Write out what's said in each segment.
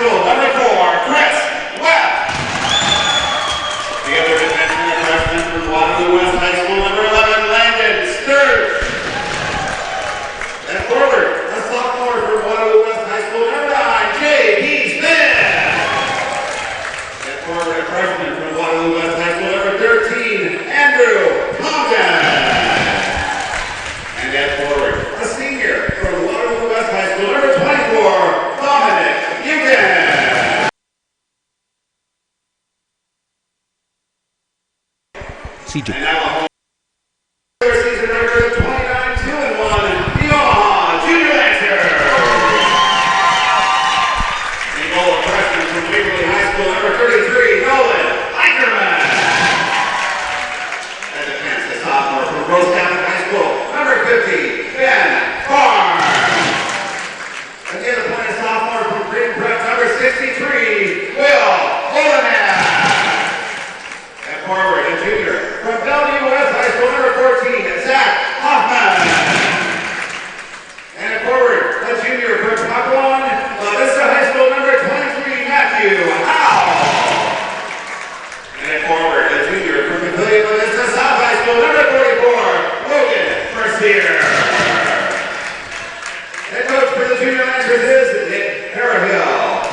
School, number 4, Chris Webb. The other defenseman and freshman from Waterloo West High School, number 11, Landon Sturge. And forward, a sophomore from Waterloo West High School, number 9, J.P. Smith. And forward, a freshman from Waterloo West High School, number 13, Andrew Compton. And at forward, a senior from Waterloo West High School, number 24, Dominic Buchanan. CJ. And now the whole season record of 29-2-1, the Omaha Junior Lancers. The goal of freshman from Waverly High School, number 33, Nolan Eicherman. And defense, the sophomore from Rose Catholic High School, number 50, Ben Farr. Again, the point sophomore from Green Prep, number 63, Will Olenek. And forward, a junior from Bellevue West High School, number 14, Zach Hoffman. And forward, a junior from Pacuan Vista High School, number 23, Matthew Howe. And forward, a junior from Pavilion Vista South High School, number 44, Logan Mercier. Head coach for the Junior Lancers is Nick Harrahill.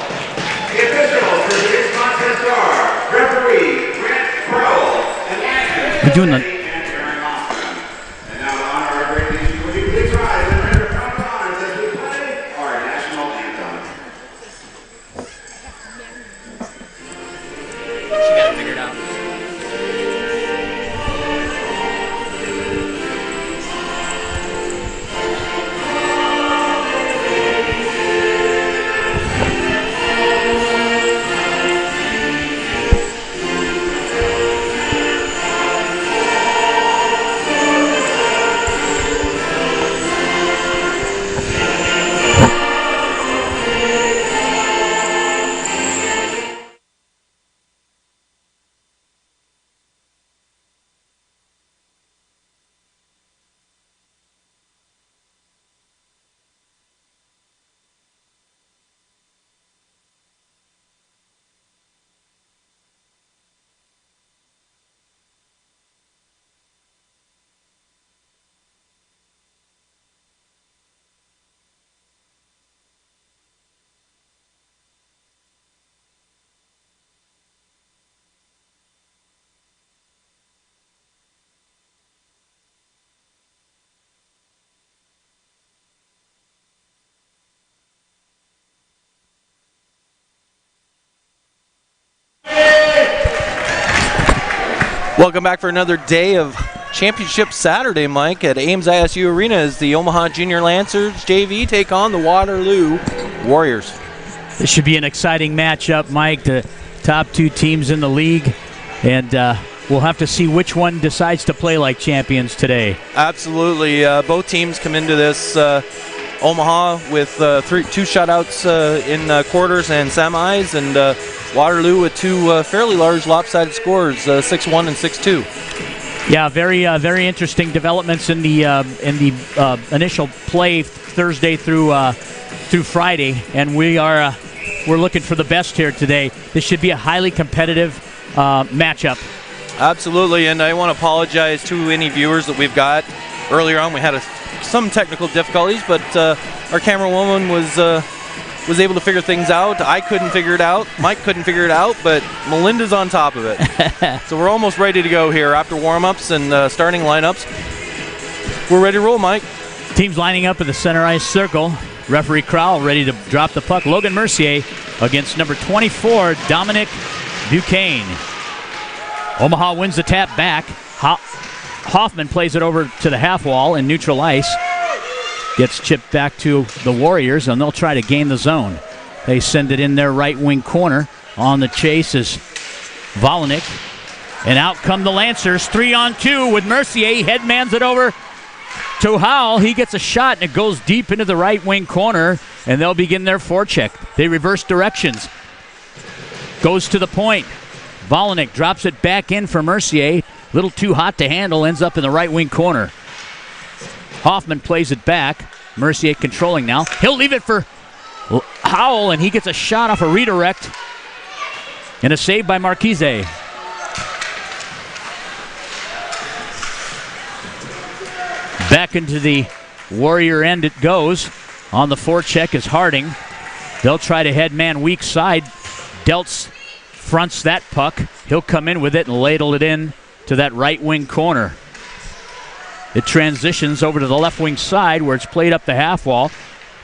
The officials for today's contest are referee Grant Crow and Ashton. We're doing the And Aaron Austin. And now to honor our great nation, would you please rise and render proper honors as we play our national anthem. She got it figured out. Welcome back for another day of Championship Saturday, Mike, at Ames ISU Arena as the Omaha Junior Lancers JV take on the Waterloo Warriors. This should be an exciting matchup, Mike. The top two teams in the league, and we'll have to see which one decides to play like champions today. Absolutely. Both teams come into this Omaha with two shutouts in quarters and semis, and Waterloo with two fairly large lopsided scores, 6-1 and 6-2. Yeah, very interesting developments in the initial play Thursday through Friday, and we're looking for the best here today. This should be a highly competitive matchup. Absolutely, and I want to apologize to any viewers that we've got. Earlier on, we had some technical difficulties, but our camera woman was able to figure things out. I couldn't figure it out. Mike couldn't figure it out, but Melinda's on top of it. So we're almost ready to go here after warm-ups and starting lineups. We're ready to roll, Mike. Teams lining up in the center ice circle. Referee Crowell ready to drop the puck. Logan Mercier against number 24, Dominic Buchanan. Omaha wins the tap back. Hoffman plays it over to the half wall in neutral ice. Gets chipped back to the Warriors, and they'll try to gain the zone. They send it in their right wing corner. On the chase is Volanik. And out come the Lancers, 3-on-2 with Mercier. He headmans it over to Howell. He gets a shot, and it goes deep into the right wing corner, and they'll begin their forecheck. They reverse directions. Goes to the point. Volanik drops it back in for Mercier. Little too hot to handle, ends up in the right wing corner. Hoffman plays it back. Mercier controlling now. He'll leave it for Howell, and he gets a shot off a redirect. And a save by Marquise. Back into the Warrior end it goes. On the forecheck is Harding. They'll try to head man weak side. Deltz fronts that puck. He'll come in with it and ladle it in to that right wing corner. It transitions over to the left wing side where it's played up the half wall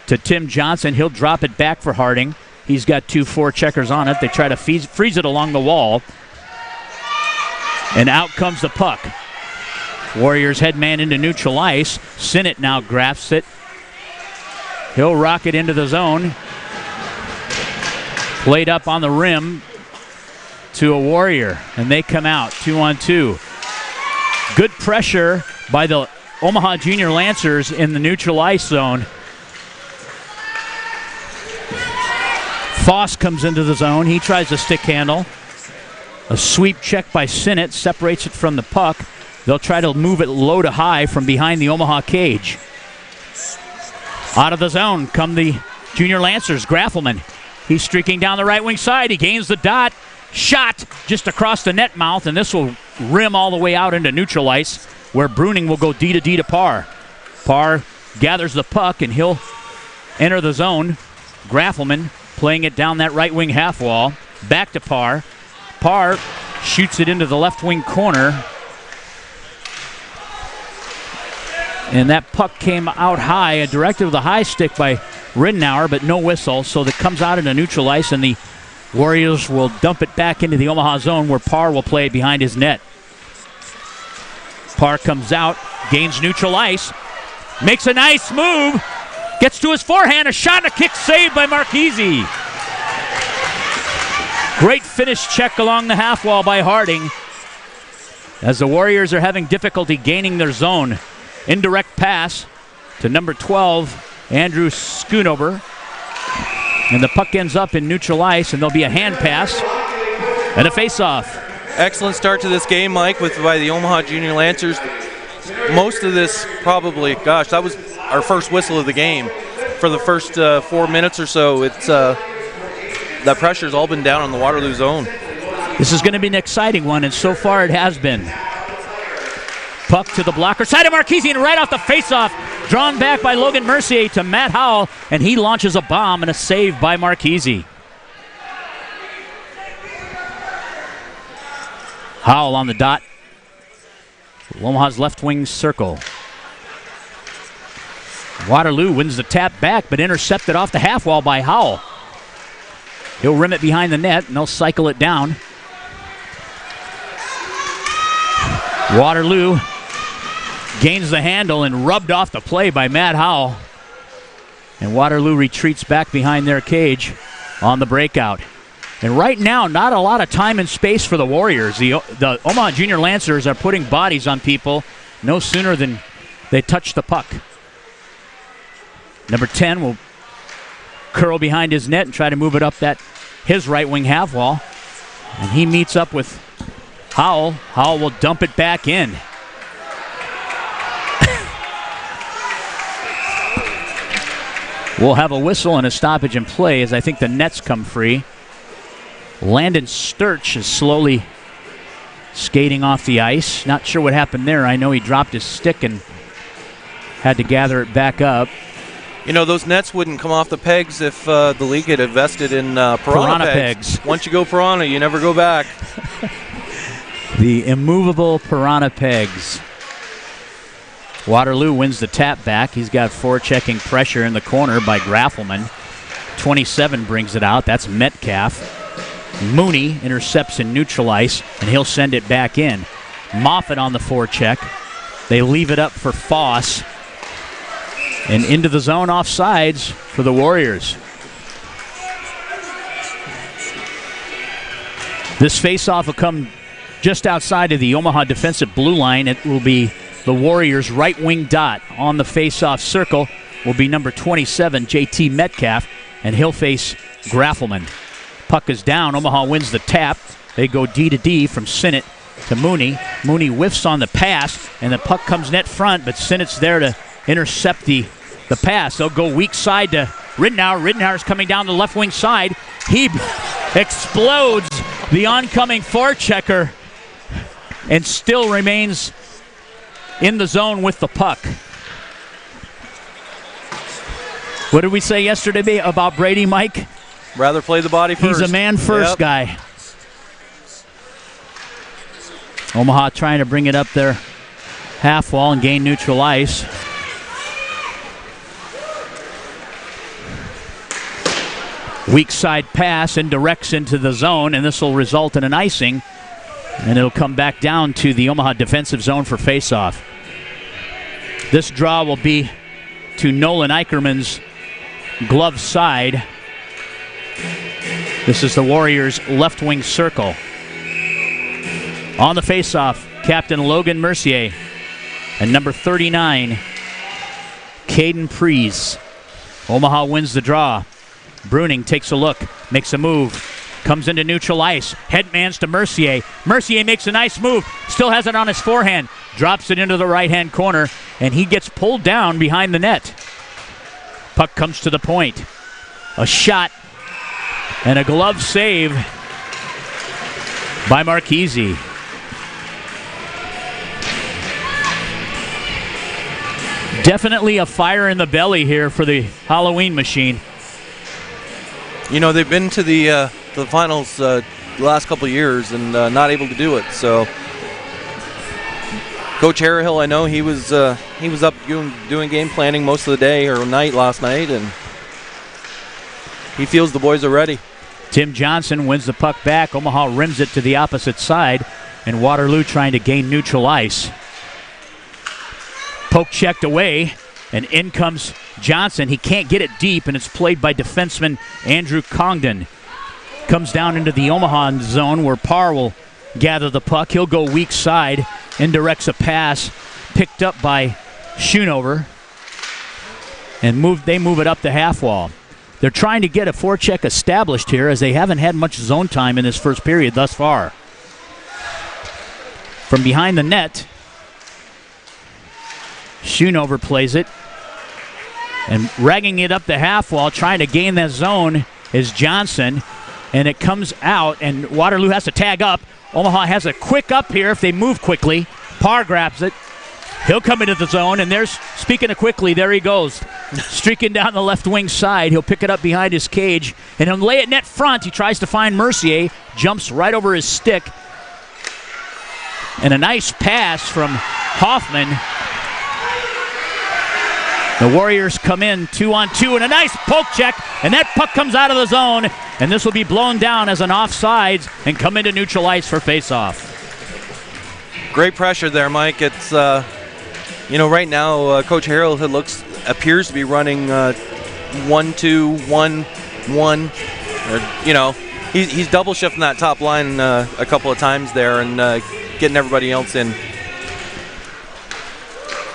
to Tim Johnson. He'll drop it back for Harding. He's got 2 forecheckers on it. They try to freeze it along the wall. And out comes the puck. Warriors head man into neutral ice. Sinnott now grasps it. He'll rock it into the zone. Played up on the rim to a Warrior. And they come out 2-on-2. Good pressure by the Omaha Junior Lancers in the neutral ice zone. Foss comes into the zone. He tries a stick handle. A sweep check by Sinnott separates it from the puck. They'll try to move it low to high from behind the Omaha cage. Out of the zone come the Junior Lancers. Graffelman. He's streaking down the right wing side. He gains the dot. Shot just across the net mouth, and this will rim all the way out into neutral ice, where Bruning will go D to D to Parr. Parr gathers the puck, and he'll enter the zone. Graffelman playing it down that right wing half wall. Back to Parr. Parr shoots it into the left wing corner. And that puck came out high, a directed with a high stick by Ridenour, but no whistle, so that comes out into neutral ice, and the Warriors will dump it back into the Omaha zone where Parr will play it behind his net. Parr comes out, gains neutral ice, makes a nice move, gets to his forehand, a shot and a kick saved by Marquise. Great finish check along the half wall by Harding as the Warriors are having difficulty gaining their zone. Indirect pass to number 12, Andrew Schoonover. And the puck ends up in neutral ice, and there'll be a hand pass and a face-off. Excellent start to this game, Mike, by the Omaha Junior Lancers. Most of this probably, that was our first whistle of the game. For the first 4 minutes or so, it's that pressure's all been down on the Waterloo zone. This is going to be an exciting one, and so far it has been. Puck to the blocker side of Marquise, and right off the face-off, drawn back by Logan Mercier to Matt Howell, and he launches a bomb and a save by Marquise. Howell on the dot. Omaha's left wing circle. Waterloo wins the tap back, but intercepted off the half wall by Howell. He'll rim it behind the net, and they'll cycle it down. Waterloo gains the handle and rubbed off the play by Matt Howell. And Waterloo retreats back behind their cage on the breakout. And right now, not a lot of time and space for the Warriors. The Omaha Junior Lancers are putting bodies on people no sooner than they touch the puck. Number 10 will curl behind his net and try to move it up his right wing half wall. And he meets up with Howell. Howell will dump it back in. We'll have a whistle and a stoppage in play as I think the nets come free. Landon Sturch is slowly skating off the ice. Not sure what happened there. I know he dropped his stick and had to gather it back up. You know, those nets wouldn't come off the pegs if the league had invested in piranha pegs. Once you go piranha, you never go back. The immovable piranha pegs. Waterloo wins the tap back. He's got forechecking pressure in the corner by Graffelman. 27 brings it out. That's Metcalf. Mooney intercepts in neutral ice, and he'll send it back in. Moffitt on the forecheck. They leave it up for Foss. And into the zone offsides for the Warriors. This faceoff will come just outside of the Omaha defensive blue line. It will be the Warriors' right wing dot. On the faceoff circle will be number 27, JT Metcalf, and he'll face Graffelman. Puck is down. Omaha wins the tap. They go D to D from Sinnott to Mooney. Mooney whiffs on the pass, and the puck comes net front, but Sinnott's there to intercept the pass. They'll go weak side to Ridenour's coming down the left wing side. He explodes the oncoming forechecker and still remains in the zone with the puck. What did we say yesterday about Brady, Mike? Rather play the body first. He's a man-first guy. Omaha trying to bring it up their half wall and gain neutral ice. Weak side pass and directs into the zone, and this will result in an icing. And it'll come back down to the Omaha defensive zone for faceoff. This draw will be to Nolan Eicherman's glove side. This is the Warriors' left wing circle. On the faceoff, Captain Logan Mercier and number 39, Caden Prees. Omaha wins the draw. Bruning takes a look, makes a move, comes into neutral ice, headmans to Mercier. Mercier makes a nice move, still has it on his forehand, drops it into the right-hand corner, and he gets pulled down behind the net. Puck comes to the point. A shot and a glove save by Marchese. Definitely a fire in the belly here for the Halloween machine. You know, they've been to the finals the last couple of years and not able to do it. So, Coach Harrihill, I know he was up doing game planning most of the day or night last night, and he feels the boys are ready. Tim Johnson wins the puck back. Omaha rims it to the opposite side, and Waterloo trying to gain neutral ice. Poke checked away, and in comes Johnson. He can't get it deep, and it's played by defenseman Andrew Congdon. Comes down into the Omaha zone where Parr will gather the puck. He'll go weak side and directs a pass picked up by Schoonover, and they move it up the half wall. They're trying to get a forecheck established here as they haven't had much zone time in this first period thus far. From behind the net, Schoonover plays it, and ragging it up the half wall, trying to gain that zone is Johnson, and it comes out, and Waterloo has to tag up. Omaha has a quick up here if they move quickly. Parr grabs it. He'll come into the zone, and there's, speaking of quickly, there he goes. Streaking down the left wing side. He'll pick it up behind his cage, and he'll lay it net front. He tries to find Mercier, jumps right over his stick. And a nice pass from Hoffman. The Warriors come in 2-on-2, and a nice poke check, and that puck comes out of the zone, and this will be blown down as an offsides and come into neutral ice for faceoff. Great pressure there, Mike. It's right now Coach Harrell appears to be running 1-2-1-1. He's double shifting that top line a couple of times there and getting everybody else in.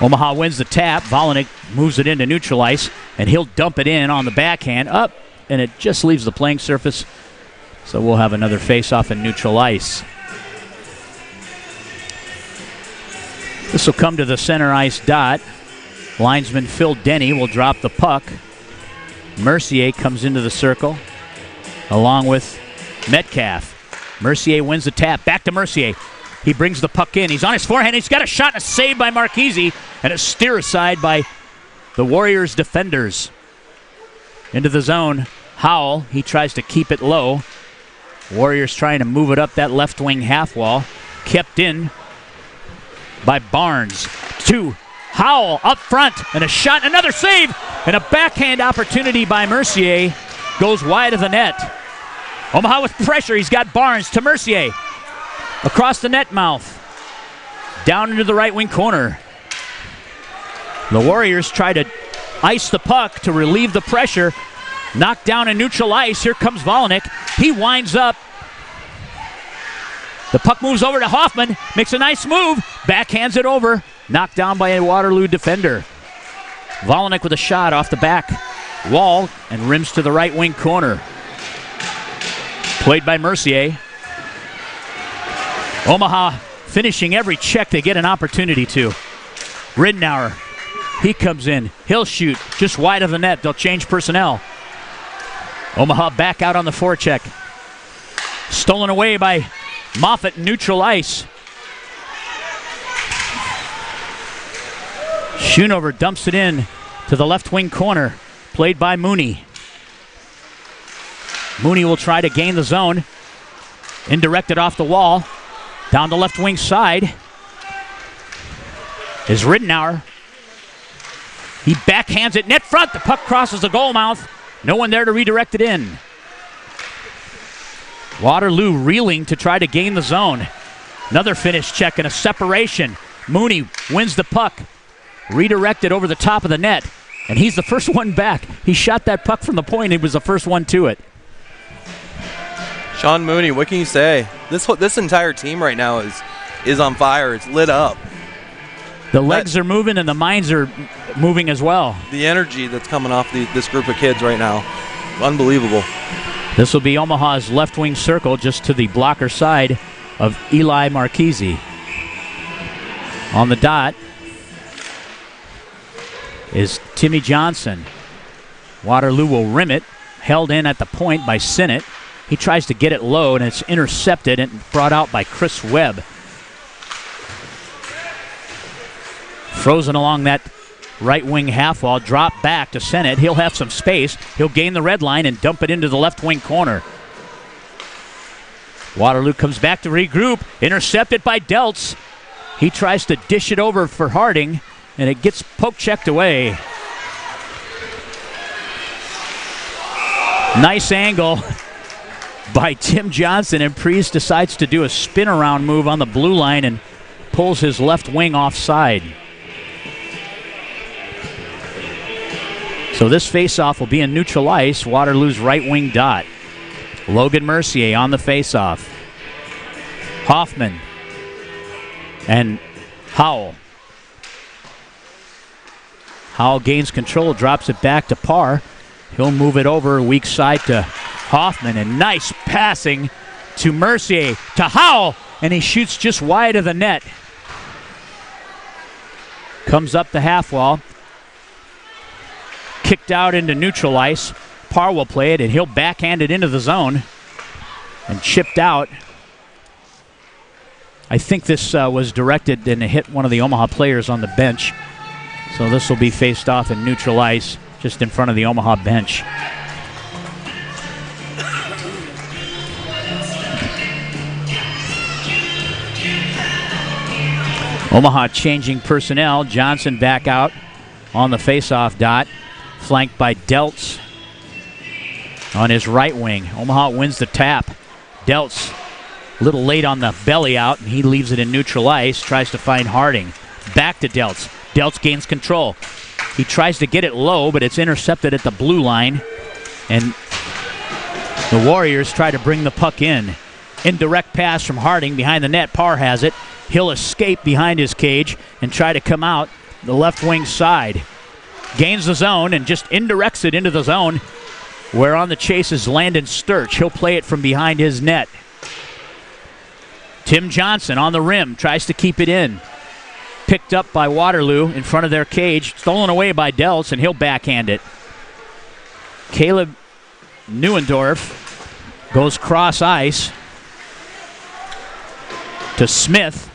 Omaha wins the tap. Volinick moves it into neutral ice, and he'll dump it in on the backhand up, and it just leaves the playing surface. So we'll have another face-off in neutral ice. This will come to the center ice dot. Linesman Phil Denny will drop the puck. Mercier comes into the circle along with Metcalf. Mercier wins the tap. Back to Mercier. He brings the puck in. He's on his forehand. He's got a shot and a save by Marchese, and a steer aside by the Warriors defenders. Into the zone. Howell, he tries to keep it low. Warriors trying to move it up that left wing half wall. Kept in by Barnes. To Howell up front, and a shot, another save, and a backhand opportunity by Mercier goes wide of the net. Omaha with pressure. He's got Barnes to Mercier. Across the net mouth. Down into the right wing corner. The Warriors try to ice the puck to relieve the pressure. Knocked down in neutral ice. Here comes Volinick. He winds up. The puck moves over to Hoffman. Makes a nice move. Backhands it over. Knocked down by a Waterloo defender. Volinick with a shot off the back wall and rims to the right wing corner. Played by Mercier. Omaha finishing every check they get an opportunity to. Ridenour, he comes in. He'll shoot just wide of the net. They'll change personnel. Omaha back out on the forecheck. Stolen away by Moffitt, neutral ice. Schoonover dumps it in to the left wing corner, played by Mooney. Mooney will try to gain the zone. Indirected off the wall. Down the left wing side is Rittenauer. He backhands it net front. The puck crosses the goal mouth. No one there to redirect it in. Waterloo reeling to try to gain the zone. Another finish check and a separation. Mooney wins the puck. Redirected over the top of the net. And he's the first one back. He shot that puck from the point. He was the first one to it. Sean Mooney, what can you say? This entire team right now is on fire. It's lit up. The legs are moving and the minds are moving as well. The energy that's coming off this group of kids right now, unbelievable. This will be Omaha's left wing circle just to the blocker side of Eli Marchese. On the dot is Timmy Johnson. Waterloo will rim it, held in at the point by Sinnott. He tries to get it low, and it's intercepted and brought out by Chris Webb. Frozen along that right wing half wall, drop back to Sinnott. He'll have some space. He'll gain the red line and dump it into the left wing corner. Waterloo comes back to regroup, intercepted by Deltz. He tries to dish it over for Harding, and it gets poke-checked away. Nice angle by Tim Johnson, and Priest decides to do a spin-around move on the blue line and pulls his left wing offside. So this face-off will be in neutral ice, Waterloo's right wing dot. Logan Mercier on the face-off. Hoffman and Howell. Howell gains control, drops it back to Parr. He'll move it over weak side to Hoffman, and nice passing to Mercier, to Howell, and he shoots just wide of the net. Comes up the half wall. Kicked out into neutral ice. Parr will play it, and he'll backhand it into the zone. And chipped out. I think this was directed and hit one of the Omaha players on the bench. So this will be faced off in neutral ice, just in front of the Omaha bench. Omaha changing personnel. Johnson back out on the face-off dot, flanked by Deltz on his right wing. Omaha wins the tap. Deltz a little late on the belly out, and he leaves it in neutral ice, tries to find Harding. Back to Deltz. Deltz gains control. He tries to get it low, but it's intercepted at the blue line, and the Warriors try to bring the puck in. Indirect pass from Harding behind the net. Parr has it. He'll escape behind his cage and try to come out the left wing side. Gains the zone and just indirects it into the zone, where on the chase is Landon Sturch. He'll play it from behind his net. Tim Johnson on the rim, tries to keep it in. Picked up by Waterloo in front of their cage. Stolen away by Deltz, and he'll backhand it. Caleb Neuendorf goes cross ice to Smith.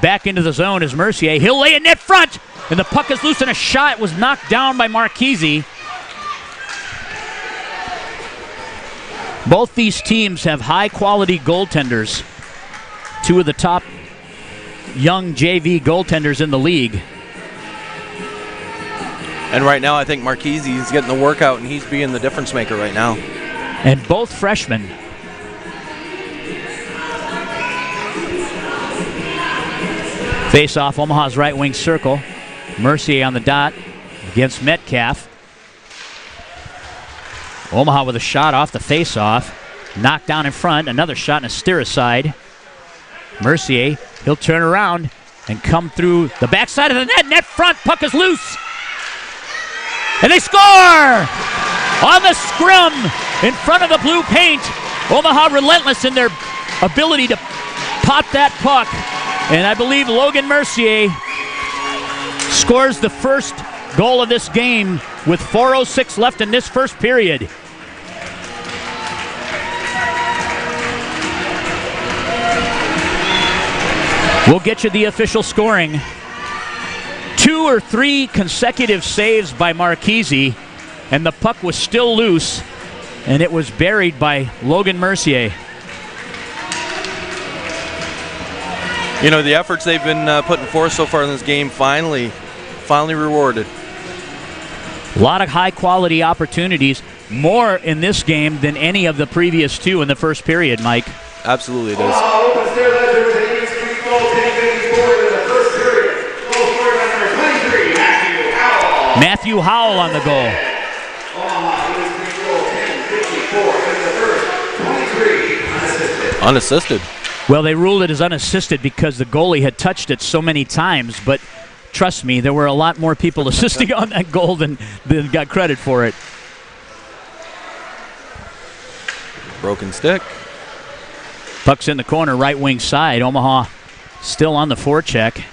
Back into the zone is Mercier. He'll lay it net front, and the puck is loose, and a shot was knocked down by Marchese. Both these teams have high-quality goaltenders. Two of the top young JV goaltenders in the league. And right now, I think Marchese is getting the workout, and he's being the difference maker right now. And both freshmen. Face off Omaha's right wing circle. Mercier on the dot against Metcalf. Omaha with a shot off the face off. Knocked down in front. Another shot and a steer aside. Mercier, he'll turn around and come through the backside of the net. Net front, puck is loose. And they score! On the scrum in front of the blue paint. Omaha relentless in their ability to pot that puck. And I believe Logan Mercier scores the first goal of this game with 4:06 left in this first period. We'll get you the official scoring. 2 or 3 consecutive saves by Marchese, and the puck was still loose, and it was buried by Logan Mercier. You know, the efforts they've been putting forth so far in this game finally rewarded. A lot of high-quality opportunities, more in this game than any of the previous 2 in the first period, Mike. Absolutely it is. Omaha opens their ledger with a 8-3 goal, 10:54 in the first period. Goal scored by number 23, Matthew Howell. Matthew Howell on the goal. Omaha 8-3 goal, 10:54 in the first. 23 unassisted. Unassisted. Well, they ruled it as unassisted because the goalie had touched it so many times, but trust me, there were a lot more people assisting on that goal than got credit for it. Broken stick. Puck's in the corner, right wing side. Omaha still on the forecheck.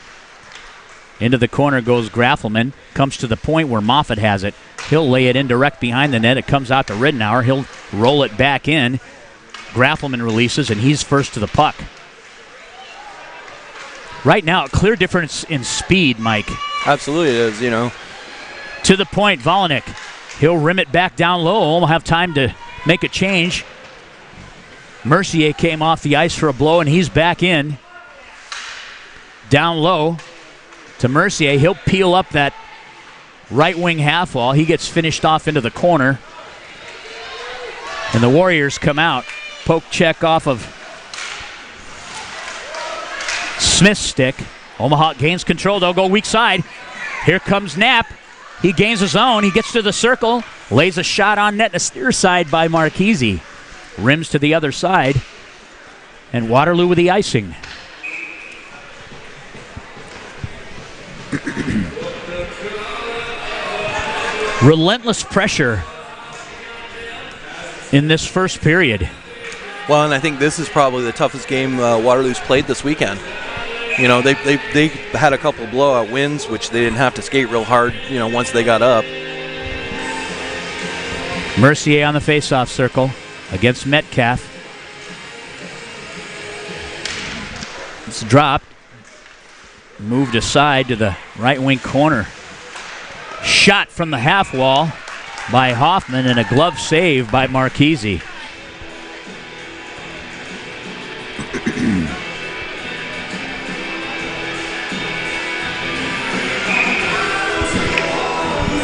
Into the corner goes Graffelman. Comes to the point where Moffat has it. He'll lay it in direct behind the net. It comes out to Ridenour. He'll roll it back in. Graffelman releases, and he's first to the puck. Right now, a clear difference in speed, Mike. Absolutely it is, you know. To the point, Volanik. He'll rim it back down low. We'll have time to make a change. Mercier came off the ice for a blow, and he's back in. Down low to Mercier. He'll peel up that right wing half wall. He gets finished off into the corner. And the Warriors come out. Poke check off of Smith's stick. Omaha gains control. They'll go weak side. Here comes Knapp. He gains his own. He gets to the circle. Lays a shot on net. A steer side by Marchese. Rims to the other side. And Waterloo with the icing. Relentless pressure in this first period. Well, and I think this is probably the toughest game Waterloo's played this weekend. You know, they had a couple blowout wins, which they didn't have to skate real hard, you know, once they got up. Mercier on the faceoff circle against Metcalf. It's dropped. Moved aside to the right wing corner. Shot from the half wall by Hoffman and a glove save by Marchese.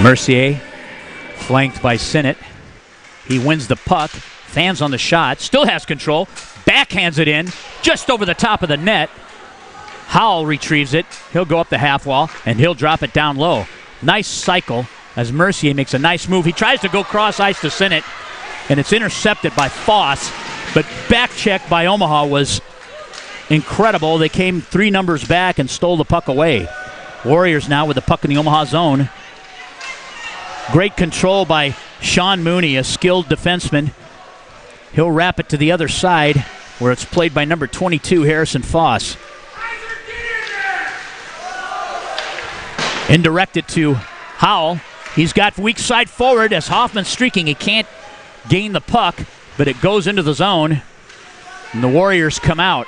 Mercier, flanked by Sinnott. He wins the puck, fans on the shot, still has control, backhands it in, just over the top of the net. Howell retrieves it. He'll go up the half wall, and he'll drop it down low. Nice cycle as Mercier makes a nice move. He tries to go cross ice to Sinnott, and it's intercepted by Foss, but back check by Omaha was incredible. They came 3 numbers back and stole the puck away. Warriors now with the puck in the Omaha zone. Great control by Sean Mooney, a skilled defenseman. He'll wrap it to the other side where it's played by number 22, Harrison Foss. Indirected to Howell. He's got weak side forward as Hoffman's streaking. He can't gain the puck, but it goes into the zone. And the Warriors come out.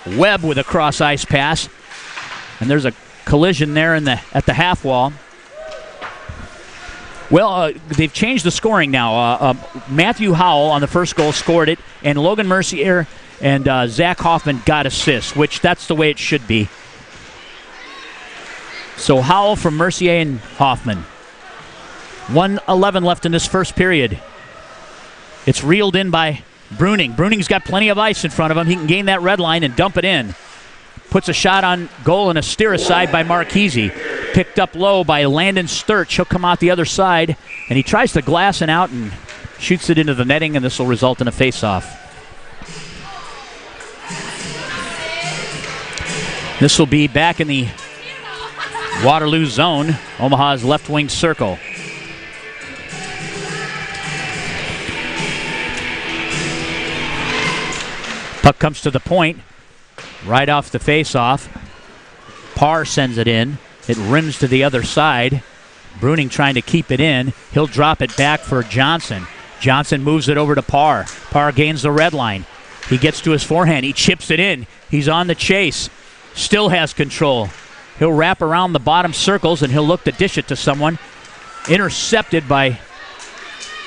Webb with a cross ice pass. And there's a collision there at the half wall. Well, they've changed the scoring now. Matthew Howell on the first goal scored it, and Logan Mercier and Zach Hoffman got assists, which that's the way it should be. So Howell from Mercier and Hoffman. 1:11 left in this first period. It's reeled in by Bruning. Bruning's got plenty of ice in front of him. He can gain that red line and dump it in. Puts a shot on goal and a steer aside by Marchese. Picked up low by Landon Sturch. He'll come out the other side, and he tries to glass it out and shoots it into the netting, and this will result in a face-off. This will be back in the Waterloo zone, Omaha's left wing circle. Puck comes to the point, right off the face-off. Parr sends it in. It rims to the other side. Bruning trying to keep it in. He'll drop it back for Johnson. Johnson moves it over to Parr. Parr gains the red line. He gets to his forehand. He chips it in. He's on the chase. still has control. He'll wrap around the bottom circles and he'll look to dish it to someone. Intercepted by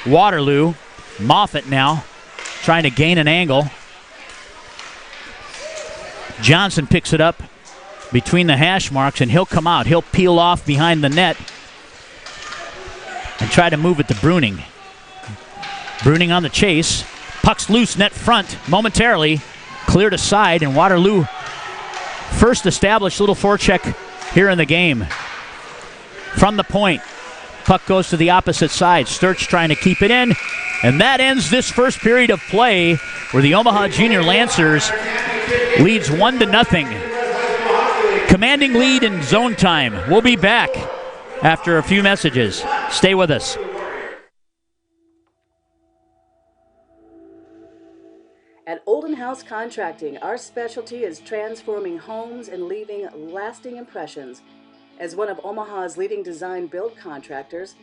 Waterloo. Moffitt now trying to gain an angle. Johnson picks it up between the hash marks and he'll come out. He'll peel off behind the net and try to move it to Bruning. Bruning on the chase. Puck's loose, net front momentarily. Cleared aside, and Waterloo first established little forecheck here in the game. From the point, puck goes to the opposite side. Sturch trying to keep it in, and that ends this first period of play where the Omaha Junior Lancers leads 1-0. Commanding lead in zone time. We'll be back after a few messages. Stay with us. At Olden House Contracting, our specialty is transforming homes and leaving lasting impressions. As one of Omaha's leading design build contractors,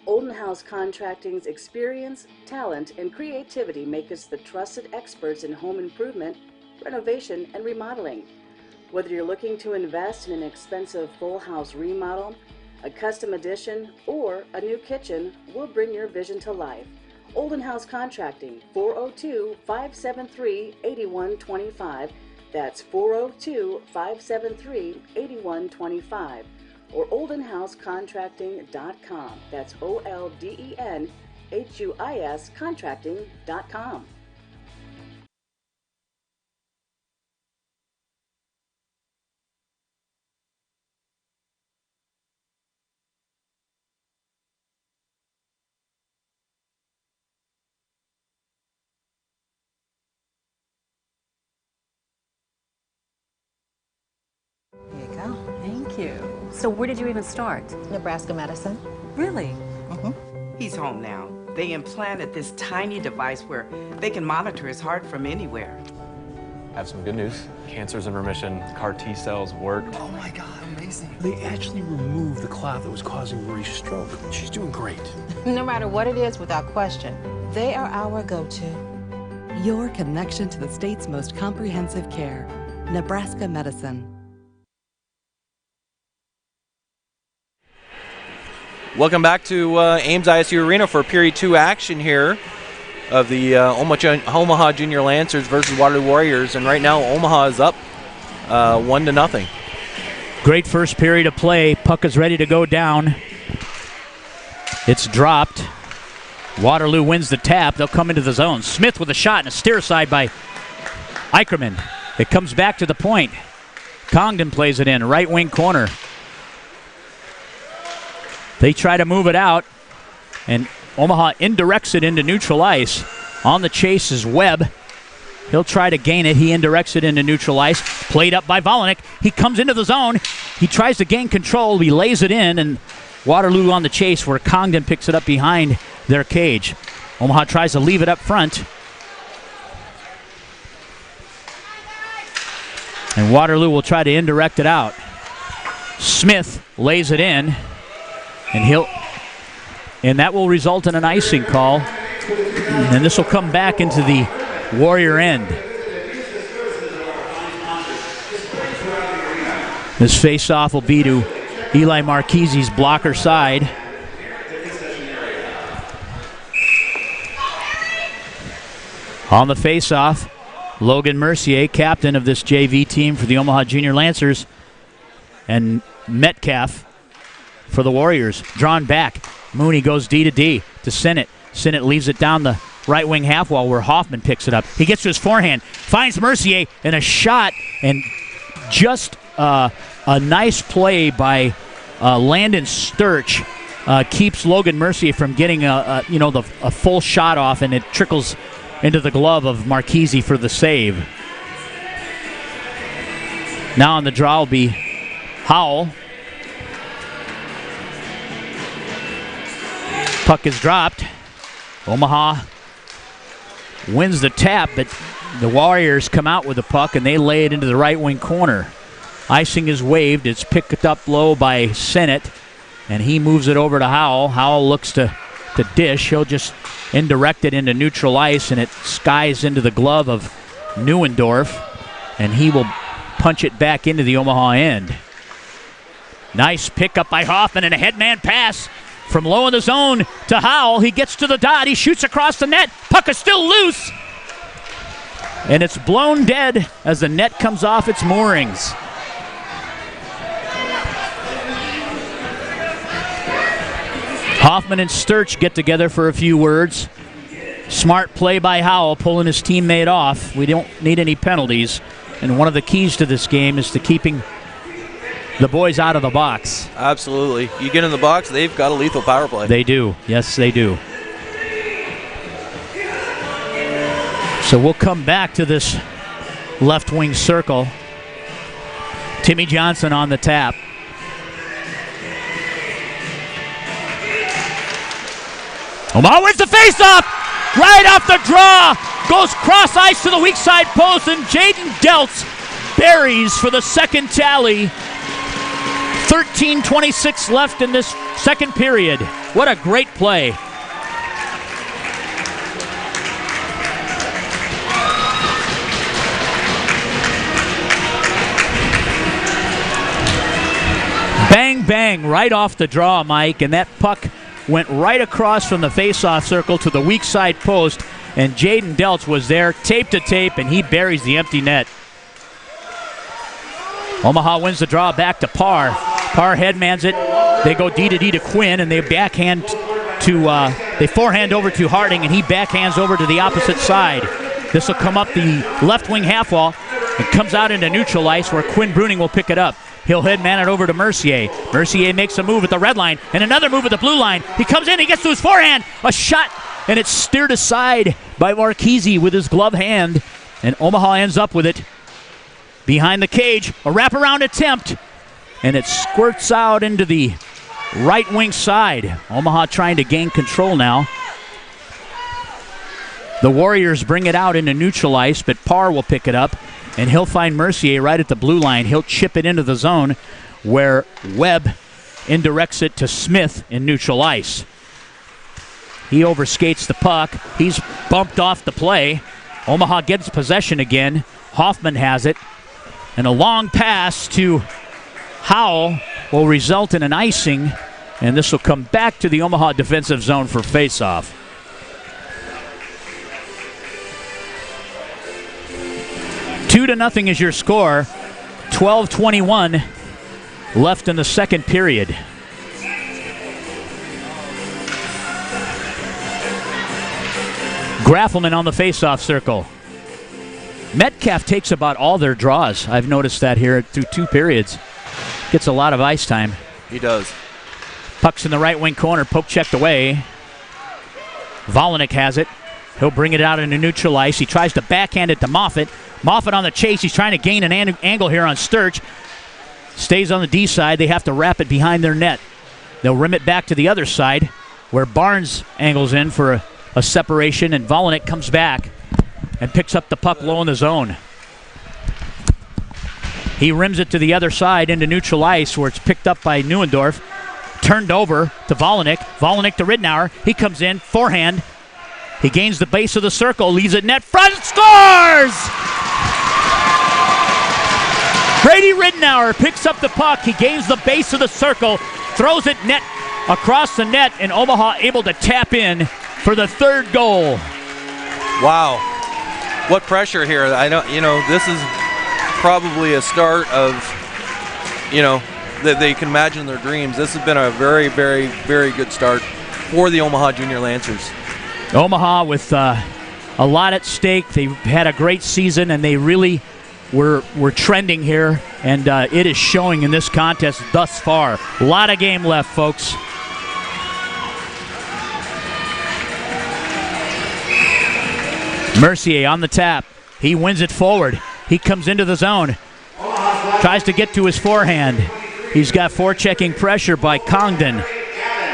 Olden House Contracting's experience, talent, and creativity make us the trusted experts in home improvement, renovation, and remodeling. Whether you're looking to invest in an expensive full house remodel, a custom addition, or a new kitchen, we'll bring your vision to life. Olden House Contracting, 402-573-8125. That's 402-573-8125. Or oldenhousecontracting.com. That's OLDENHUIS contracting.com. Here you go. Thank you. So where did you even start? Nebraska Medicine. Really? He's home now. They implanted this tiny device where they can monitor his heart from anywhere. I have some good news. Cancer's in remission. CAR T cells worked. Oh my God, amazing. They actually removed the clot that was causing Marie's stroke. She's doing great. No matter what it is, without question, they are our go-to. Your connection to the state's most comprehensive care. Nebraska Medicine. Welcome back to Ames ISU Arena for Period 2 action here of the Omaha Junior Lancers versus Waterloo Warriors. And right now, Omaha is up 1-0. Great first period of play. Puck is ready to go down. It's dropped. Waterloo wins the tap. They'll come into the zone. Smith with a shot and a steer side by Eicherman. It comes back to the point. Congdon plays it in, right wing corner. They try to move it out, and Omaha indirects it into neutral ice. On the chase is Webb. He'll try to gain it. He indirects it into neutral ice. Played up by Volinick. He comes into the zone. He tries to gain control. He lays it in, and Waterloo on the chase where Congdon picks it up behind their cage. Omaha tries to leave it up front. And Waterloo will try to indirect it out. Smith lays it in. And that will result in an icing call. And this will come back into the Warrior end. This face-off will be to Eli Marchese's blocker side. On the face-off, Logan Mercier, captain of this JV team for the Omaha Junior Lancers, and Metcalf for the Warriors. Drawn back. Mooney goes D to D to Sinnott. Sinnott leaves it down the right wing half wall where Hoffman picks it up. He gets to his forehand, finds Mercier, and a shot, and just a nice play by Landon Sturch keeps Logan Mercier from getting a full shot off, and it trickles into the glove of Marchese for the save. Now on the draw will be Howell. Puck is dropped. Omaha wins the tap, but the Warriors come out with the puck and they lay it into the right wing corner. Icing is waved. It's picked up low by Sinnott, and he moves it over to Howell. Howell looks to dish. He'll just indirect it into neutral ice, and it skies into the glove of Neuendorf, and he will punch it back into the Omaha end. Nice pickup by Hoffman and a headman pass from low in the zone to Howell. He gets to the dot. He shoots across the net. Puck is still loose. And it's blown dead as the net comes off its moorings. Hoffman and Sturch get together for a few words. Smart play by Howell, pulling his teammate off. We don't need any penalties. And one of the keys to this game is to keeping the boys out of the box. Absolutely. You get in the box, they've got a lethal power play. They do. Yes, they do. So we'll come back to this left wing circle. Timmy Johnson on the tap. Omaha wins the faceoff! Right off the draw! Goes cross ice to the weak side post, and Jaden Deltz buries for the second tally. 13:26 left in this second period. What a great play. Bang, bang, right off the draw, Mike, and that puck went right across from the faceoff circle to the weak side post, and Jaden Deltz was there, tape to tape, and he buries the empty net. Omaha wins the draw back to Parr. Parr headmans it. They go D to D to Quinn, and they backhand to they forehand over to Harding, and he backhands over to the opposite side. This will come up the left wing half wall. It comes out into neutral ice where Quinn Bruning will pick it up. He'll headman it over to Mercier. Mercier makes a move at the red line and another move at the blue line. He comes in, he gets to his forehand. A shot, and it's steered aside by Marchese with his glove hand. And Omaha ends up with it behind the cage. A wraparound attempt, and it squirts out into the right wing side. Omaha trying to gain control now. The Warriors bring it out into neutral ice, but Parr will pick it up. And he'll find Mercier right at the blue line. He'll chip it into the zone where Webb indirects it to Smith in neutral ice. He overskates the puck. He's bumped off the play. Omaha gets possession again. Hoffman has it. And a long pass to Howell will result in an icing. And this will come back to the Omaha defensive zone for faceoff. 2-0 is your score. 12:21 left in the second period. Graffelman on the faceoff circle. Metcalf takes about all their draws. I've noticed that here through two periods. Gets a lot of ice time. He does. Puck's in the right wing corner, poke checked away. Volinick has it. He'll bring it out into neutral ice. He tries to backhand it to Moffitt. Moffitt on the chase. He's trying to gain an angle here on Sturch. Stays on the D side. They have to wrap it behind their net. They'll rim it back to the other side where Barnes angles in for a separation, and Volinick comes back and picks up the puck low in the zone. He rims it to the other side into neutral ice where it's picked up by Neuendorf. Turned over to Volinick. Volinick to Ridnour. He comes in, forehand. He gains the base of the circle, leaves it net front, scores! Brady Ridnour picks up the puck. He gains the base of the circle, throws it net across the net, and Omaha able to tap in for the third goal. Wow. What pressure here. I don't, this is probably a start of, that they can imagine in their dreams. This has been a very, very, very good start for the Omaha Junior Lancers. Omaha with a lot at stake. They've had a great season, and they really were trending here, and it is showing in this contest thus far. A lot of game left, folks. Mercier on the tap. He wins it forward. He comes into the zone. Tries to get to his forehand. He's got forechecking pressure by Congdon.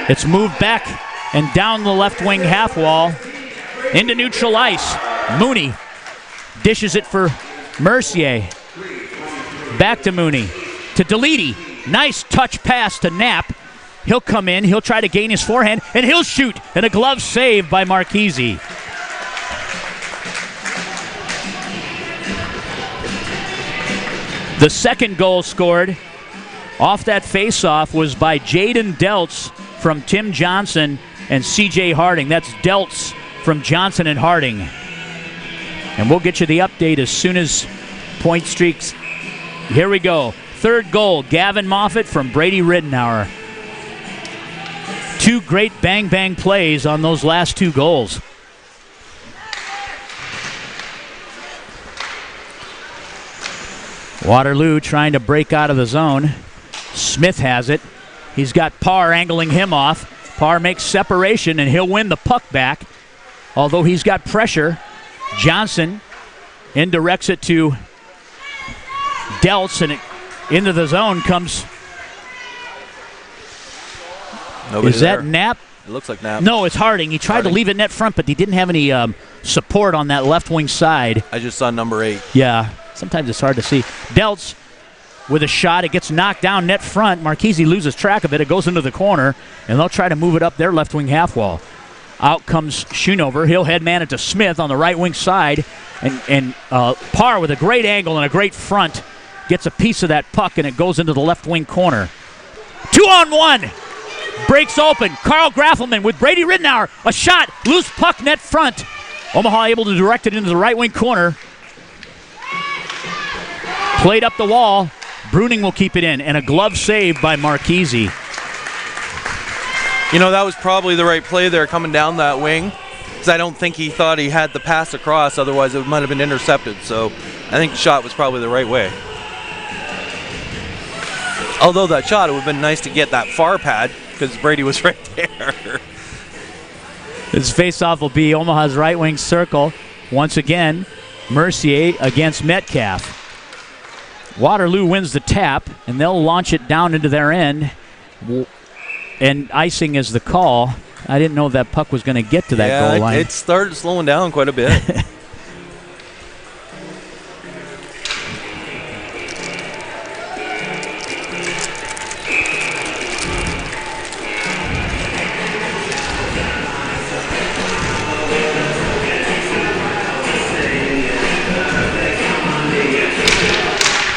It's moved back and down the left wing half wall into neutral ice. Mooney dishes it for Mercier. Back to Mooney. To Deledy. Nice touch pass to Knapp. He'll come in. He'll try to gain his forehand, and he'll shoot. And a glove save by Marchese. The second goal scored off that faceoff was by Jaden Deltz from Tim Johnson and C.J. Harding. That's Deltz from Johnson and Harding. And we'll get you the update as soon as point streaks. Here we go. Third goal, Gavin Moffitt from Brady Riddenauer. Two great bang-bang plays on those last two goals. Waterloo trying to break out of the zone. Smith has it. He's got Parr angling him off. Parr makes separation, and he'll win the puck back. Although he's got pressure, Johnson indirects it to Deltz, and into the zone comes... Nobody Is there. that Knapp? It looks like Knapp. No, it's Harding. He tried to leave it net front, but he didn't have any support on that left wing side. I just saw number 8. Yeah, sometimes it's hard to see. Deltz with a shot. It gets knocked down net front. Marchese loses track of it. It goes into the corner, and they'll try to move it up their left wing half wall. Out comes Schoonover. He'll headman it to Smith on the right wing side, and Parr with a great angle and a great front gets a piece of that puck, and it goes into the left wing corner. 2-on-1. Breaks open. Carl Graffelman with Brady Riddenauer. A shot. Loose puck net front. Omaha able to direct it into the right wing corner. Played up the wall. Bruning will keep it in. And a glove save by Marchese. You know, that was probably the right play there coming down that wing. Because I don't think he thought he had the pass across. Otherwise, it might have been intercepted. So I think the shot was probably the right way. Although that shot, it would have been nice to get that far pad because Brady was right there. His faceoff will be Omaha's right wing circle. Once again, Mercier against Metcalf. Waterloo wins the tap, and they'll launch it down into their end. And icing is the call. I didn't know that puck was going to get to that goal line. It started slowing down quite a bit.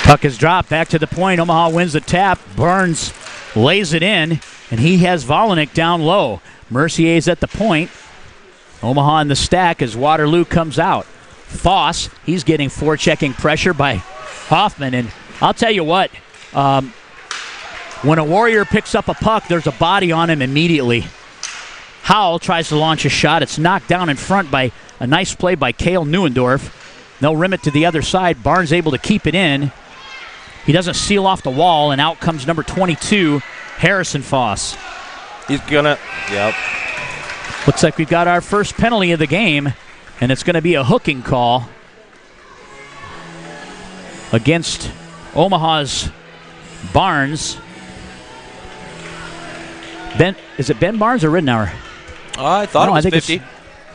Puck is dropped back to the point. Omaha wins the tap. Burns lays it in, and he has Volinick down low. Mercier's at the point. Omaha in the stack as Waterloo comes out. Foss, he's getting forechecking pressure by Hoffman, and I'll tell you what, when a Warrior picks up a puck, there's a body on him immediately. Howell tries to launch a shot. It's knocked down in front by a nice play by Cale Neuendorf. They'll rim it to the other side. Barnes able to keep it in. He doesn't seal off the wall, and out comes number 22, Harrison Foss. He's gonna, yep. Looks like we've got our first penalty of the game, and it's going to be a hooking call against Omaha's Barnes. Is it Ben Barnes or Riddenauer? I thought it was 50.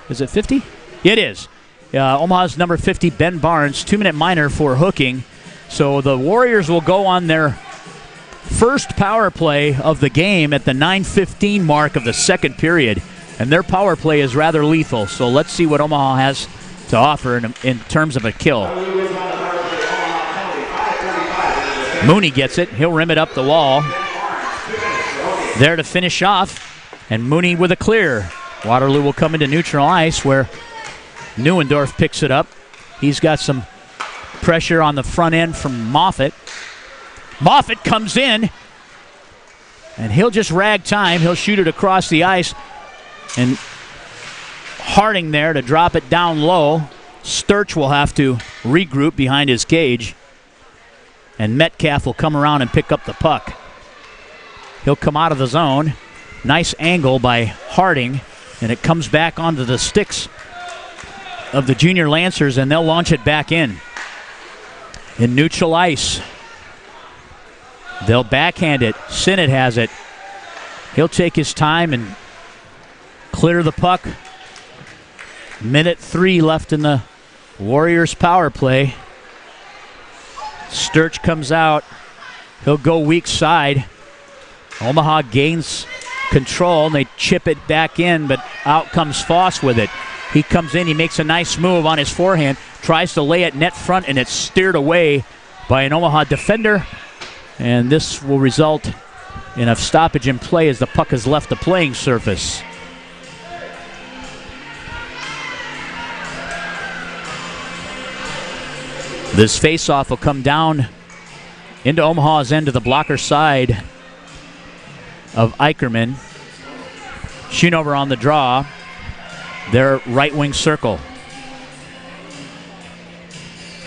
Is it 50? It is. Omaha's number 50, Ben Barnes, 2-minute minor for hooking. So the Warriors will go on their first power play of the game at the 9:15 mark of the second period. And their power play is rather lethal. So let's see what Omaha has to offer in terms of a kill. Mooney gets it. He'll rim it up the wall. There to finish off. And Mooney with a clear. Waterloo will come into neutral ice where Neuendorf picks it up. He's got some pressure on the front end from Moffitt. Moffitt comes in, and he'll just rag time. He'll shoot it across the ice, and Harding there to drop it down low. Sturch will have to regroup behind his cage, and Metcalf will come around and pick up the puck. He'll come out of the zone. Nice angle by Harding, and it comes back onto the sticks of the junior Lancers, and they'll launch it back in neutral ice. They'll backhand it. Sinnott has it. He'll take his time and clear the puck. Minute 3 left in the Warriors power play. Sturch comes out. He'll go weak side. Omaha gains control, and they chip it back in, but out comes Foss with it. He comes in, he makes a nice move on his forehand, tries to lay it net front, and it's steered away by an Omaha defender, and this will result in a stoppage in play as the puck has left the playing surface. This faceoff will come down into Omaha's end of the blocker side of Eicherman. Schoonover on the draw. Their right wing circle.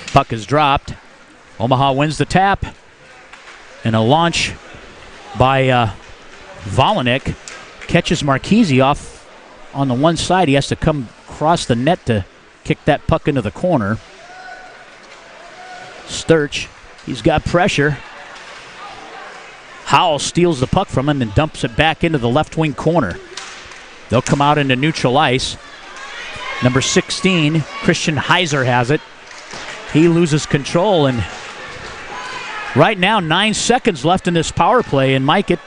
Puck is dropped. Omaha wins the tap. And a launch by Volanek catches Marchese off on the one side. He has to come across the net to kick that puck into the corner. Sturch, he's got pressure. Howell steals the puck from him and dumps it back into the left wing corner. They'll come out into neutral ice. Number 16, Christian Heiser has it. He loses control, and right now 9 seconds left in this power play, and Mike, it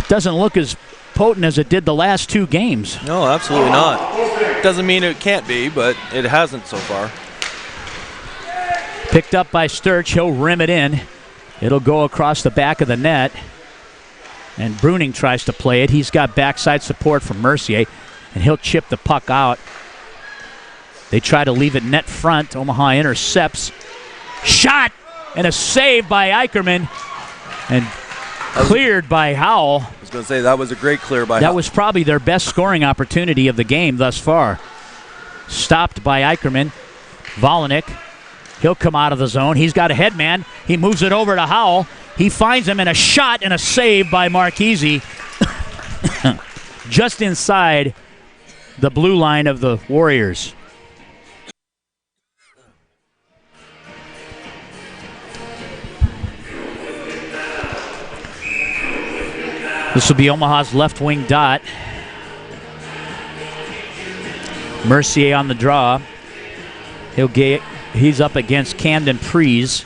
doesn't look as potent as it did the last 2 games. No, absolutely not. Doesn't mean it can't be, but it hasn't so far. Picked up by Sturch. He'll rim it in. It'll go across the back of the net. And Bruning tries to play it. He's got backside support from Mercier, and he'll chip the puck out. They try to leave it net front. Omaha intercepts. Shot! And a save by Eicherman. And cleared by Howell. I was going to say, that was a great clear by Howell. That was probably their best scoring opportunity of the game thus far. Stopped by Eicherman. Volanek. He'll come out of the zone. He's got a head man. He moves it over to Howell. He finds him, and a shot and a save by Marchese. Just inside the blue line of the Warriors. This will be Omaha's left wing dot. Mercier on the draw. He's up against Camden Prees.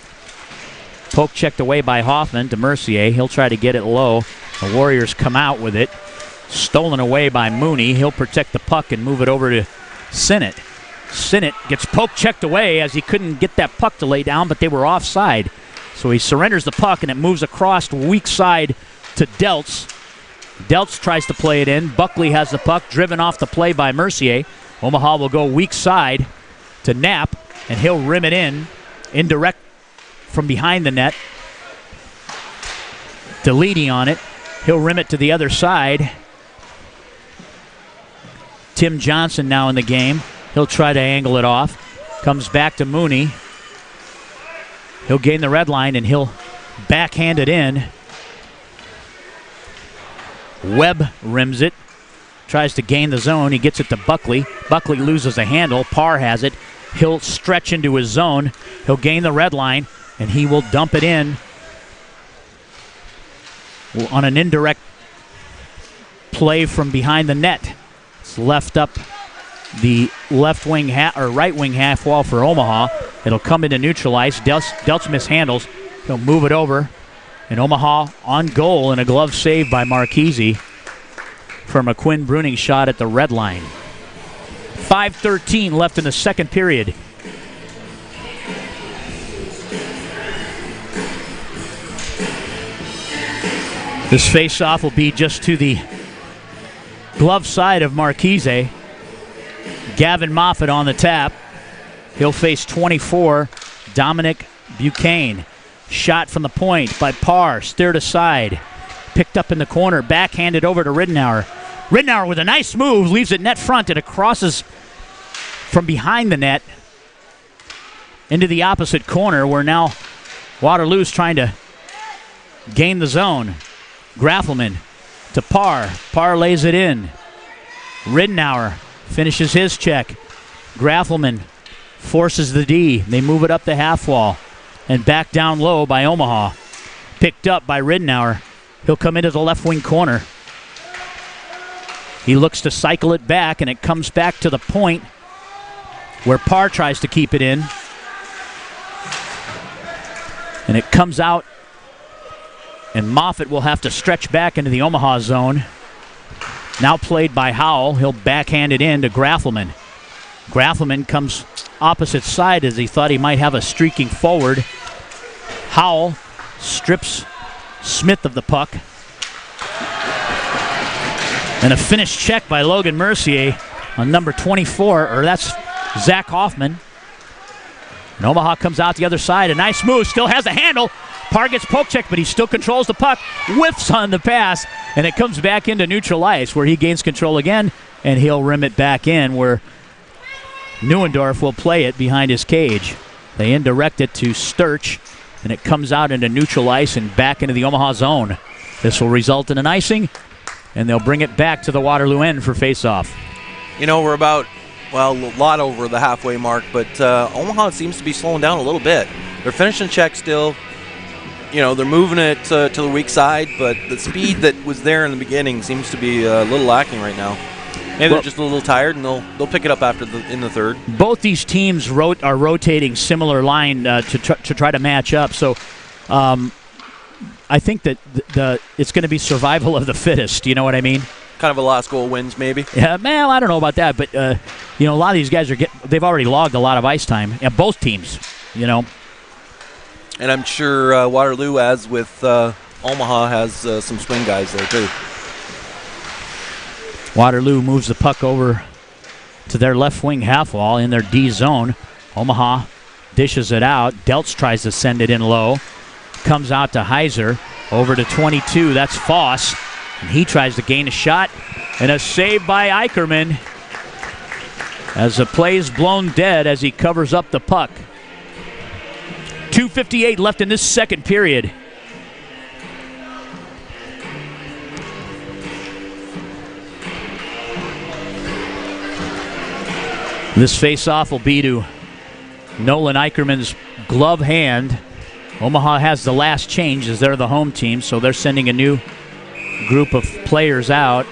Poke checked away by Hoffman to Mercier. He'll try to get it low. The Warriors come out with it. Stolen away by Mooney. He'll protect the puck and move it over to Sinnott. Sinnott gets poke checked away as he couldn't get that puck to lay down, but they were offside. So he surrenders the puck, and it moves across weak side to Deltz. Deltz tries to play it in. Buckley has the puck, driven off the play by Mercier. Omaha will go weak side to Knapp, and he'll rim it in, indirect from behind the net. Deledy on it. He'll rim it to the other side. Tim Johnson now in the game. He'll try to angle it off. Comes back to Mooney. He'll gain the red line, and he'll backhand it in. Webb rims it. Tries to gain the zone. He gets it to Buckley. Buckley loses a handle. Parr has it. He'll stretch into his zone. He'll gain the red line, and he will dump it in on an indirect play from behind the net. It's left up the left wing or right wing half wall for Omaha. It'll come into neutral ice. Deltz mishandles. He'll move it over, and Omaha on goal in a glove save by Marchese from a Quinn Bruning shot at the red line. 5:13 left in the second period. This face-off will be just to the glove side of Marchese. Gavin Moffett on the tap. He'll face 24, Dominic Buchanan. Shot from the point by Parr, steered aside. Picked up in the corner, backhanded over to Ridenour. Ridenour with a nice move, leaves it net front, and it crosses from behind the net into the opposite corner, where now Waterloo's trying to gain the zone. Graffelman to Parr. Parr lays it in. Ridenour finishes his check. Graffelman forces the D. They move it up the half wall and back down low by Omaha. Picked up by Ridenour. He'll come into the left wing corner. He looks to cycle it back, and it comes back to the point where Parr tries to keep it in. And it comes out, and Moffett will have to stretch back into the Omaha zone. Now played by Howell. He'll backhand it in to Graffelman. Graffelman comes opposite side as he thought he might have a streaking forward. Howell strips Smith of the puck. And a finished check by Logan Mercier on number 24, or that's Zach Hoffman. And Omaha comes out the other side. A nice move, still has the handle. Parr gets poke check, but he still controls the puck. Whiffs on the pass, and it comes back into neutral ice where he gains control again, and he'll rim it back in where Neuendorf will play it behind his cage. They indirect it to Sturch, and it comes out into neutral ice and back into the Omaha zone. This will result in an icing, and they'll bring it back to the Waterloo end for faceoff. You know, we're about, a lot over the halfway mark, but Omaha seems to be slowing down a little bit. They're finishing check still. You know, they're moving it to the weak side, but the speed that was there in the beginning seems to be a little lacking right now. Maybe they're just a little tired, and they'll pick it up in the third. Both these teams are rotating similar line to try to match up. So I think that it's going to be survival of the fittest. You know what I mean? Kind of a last goal wins, maybe. Yeah, man, I don't know about that, but a lot of these guys they've already logged a lot of ice time. Yeah, both teams. And I'm sure Waterloo, as with Omaha, has some swing guys there too. Waterloo moves the puck over to their left wing half wall in their D zone. Omaha dishes it out. Deltz tries to send it in low. Comes out to Heiser. Over to 22. That's Foss. And he tries to gain a shot. And a save by Eicherman as the play's blown dead as he covers up the puck. 2:58 left in this second period. This face-off will be to Nolan Eicherman's glove hand. Omaha has the last change as they're the home team, so they're sending a new group of players out.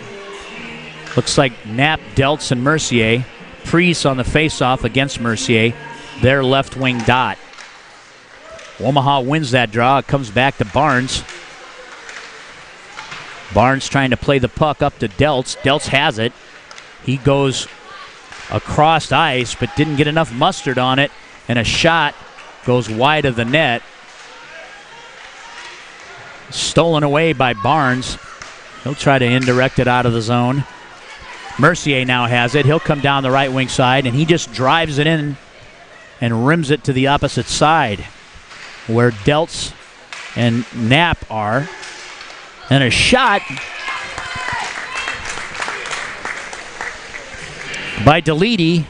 Looks like Knapp, Deltz, and Mercier. Priest on the face-off against Mercier, their left wing dot. Omaha wins that draw. It comes back to Barnes. Barnes trying to play the puck up to Deltz. Deltz has it. He goes across ice, but didn't get enough mustard on it, and a shot goes wide of the net. Stolen away by Barnes. He'll try to indirect it out of the zone. Mercier now has it. He'll come down the right wing side, and he just drives it in and rims it to the opposite side where Deltz and Knapp are. And a shot by Deledy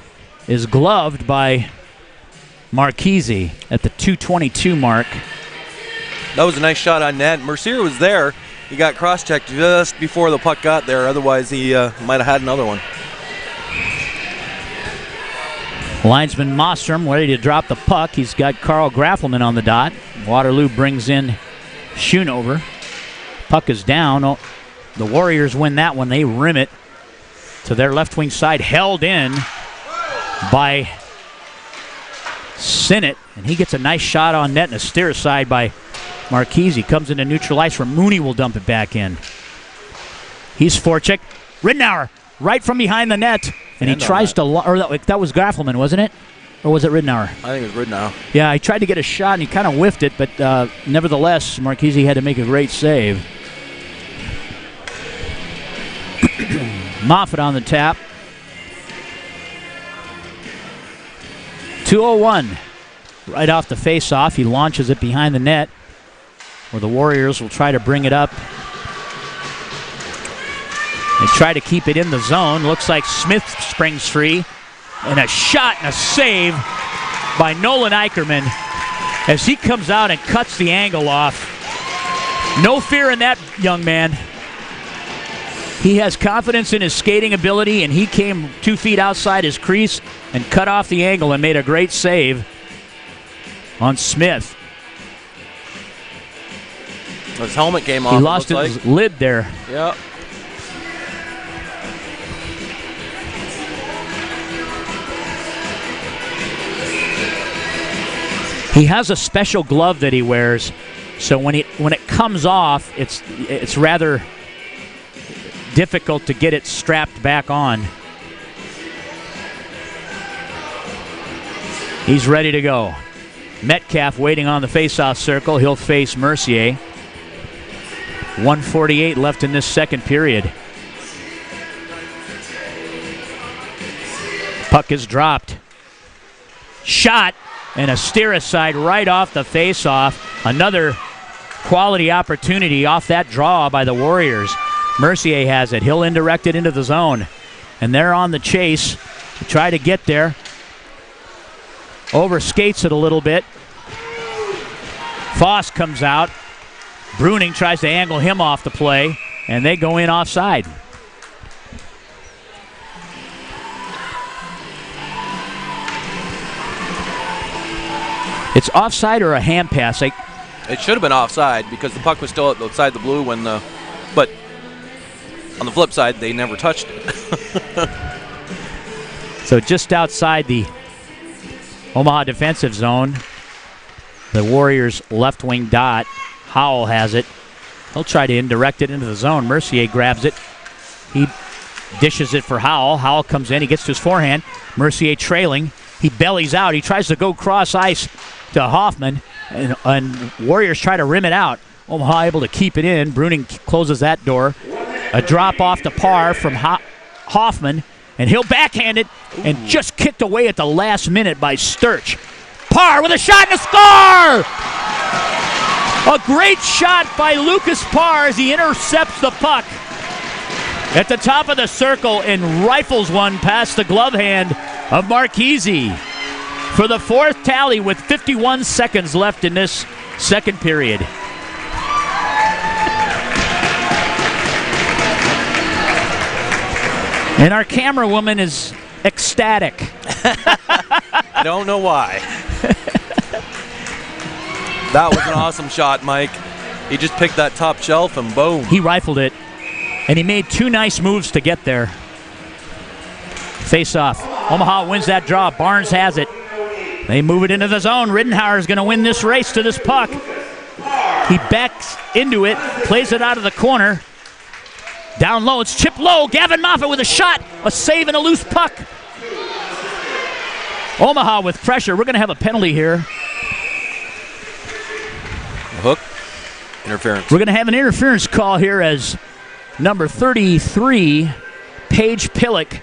is gloved by Marchese at the 2:22 mark. That was a nice shot on net. Mercier was there. He got cross-checked just before the puck got there. Otherwise, he might have had another one. Linesman Mostrom ready to drop the puck. He's got Carl Graffelman on the dot. Waterloo brings in Schoonover. Puck is down. Oh, the Warriors win that one. They rim it to their left wing side. Held in by Sinnott. And he gets a nice shot on net and a steer side by Marchese. Comes into neutral ice where Mooney will dump it back in. He's forecheck. Ridnour right from behind the net. And he tries to, or that was Graffelman, wasn't it? Or was it Ridnour? I think it was Ridnour. Yeah, he tried to get a shot and he kind of whiffed it, but nevertheless, Marchese had to make a great save. Moffitt on the tap. 2:01. Right off the face-off, he launches it behind the net, where the Warriors will try to bring it up. They try to keep it in the zone. Looks like Smith springs free. And a shot and a save by Nolan Eicherman as he comes out and cuts the angle off. No fear in that young man. He has confidence in his skating ability, and he came 2 feet outside his crease and cut off the angle and made a great save on Smith. His helmet came off. He lost his lid there. Yep. He has a special glove that he wears, so when it comes off, it's rather difficult to get it strapped back on. He's ready to go. Metcalf waiting on the face-off circle. He'll face Mercier. 1:48 left in this second period. Puck is dropped. Shot and a steer aside right off the face-off. Another quality opportunity off that draw by the Warriors. Mercier has it. He'll indirect it into the zone. And they're on the chase to try to get there. Overskates it a little bit. Foss comes out. Bruning tries to angle him off the play, and they go in offside. It's offside or a hand pass? It should have been offside because the puck was still outside the blue when but on the flip side, they never touched it. So just outside the Omaha defensive zone, the Warriors' left wing dot. Howell has it. He'll try to indirect it into the zone. Mercier grabs it. He dishes it for Howell. Howell comes in. He gets to his forehand. Mercier trailing. He bellies out. He tries to go cross ice to Hoffman, and Warriors try to rim it out. Omaha able to keep it in. Bruning closes that door. A drop off to Parr from Hoffman, and he'll backhand it and just kicked away at the last minute by Sturch. Parr with a shot and a score! A great shot by Lucas Parr as he intercepts the puck at the top of the circle and rifles one past the glove hand of Marchese for the fourth tally with 51 seconds left in this second period. And our camera woman is ecstatic. I don't know why. That was an awesome shot, Mike. He just picked that top shelf and boom. He rifled it, and he made two nice moves to get there. Face off. Omaha wins that draw. Barnes has it. They move it into the zone. Riddenhauer is going to win this race to this puck. He backs into it, plays it out of the corner. Down low, it's chipped low. Gavin Moffat with a shot, a save, and a loose puck. Omaha with pressure. We're going to have a penalty here. Hook. Interference. We're going to have an interference call here as number 33, Paige Pillock,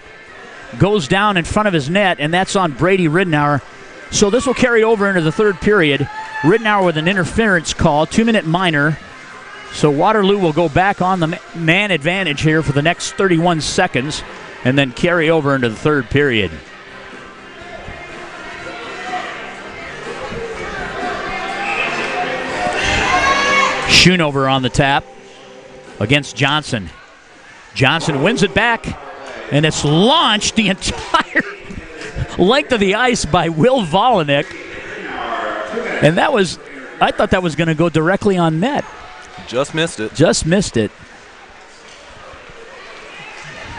goes down in front of his net, and that's on Brady Riddenauer. So this will carry over into the third period. Riddenauer with an interference call, 2-minute minor. So Waterloo will go back on the man advantage here for the next 31 seconds and then carry over into the third period. Schoonover on the tap against Johnson. Johnson wins it back, and it's launched the entire length of the ice by Will Volinick. And that was, I thought that was going to go directly on net. Just missed it. Just missed it.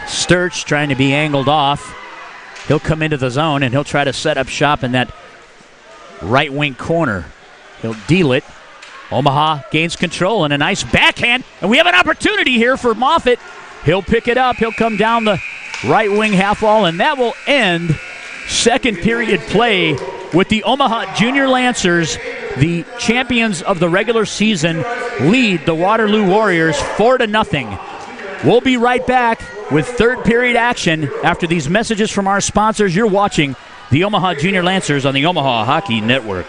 Sturch trying to be angled off. He'll come into the zone, and he'll try to set up shop in that right wing corner. He'll deal it. Omaha gains control and a nice backhand. And we have an opportunity here for Moffat. He'll pick it up. He'll come down the right wing half wall, and that will end second period play with the Omaha Junior Lancers, the champions of the regular season, lead the Waterloo Warriors 4-0. We'll be right back with third period action after these messages from our sponsors. You're watching the Omaha Junior Lancers on the Omaha Hockey Network.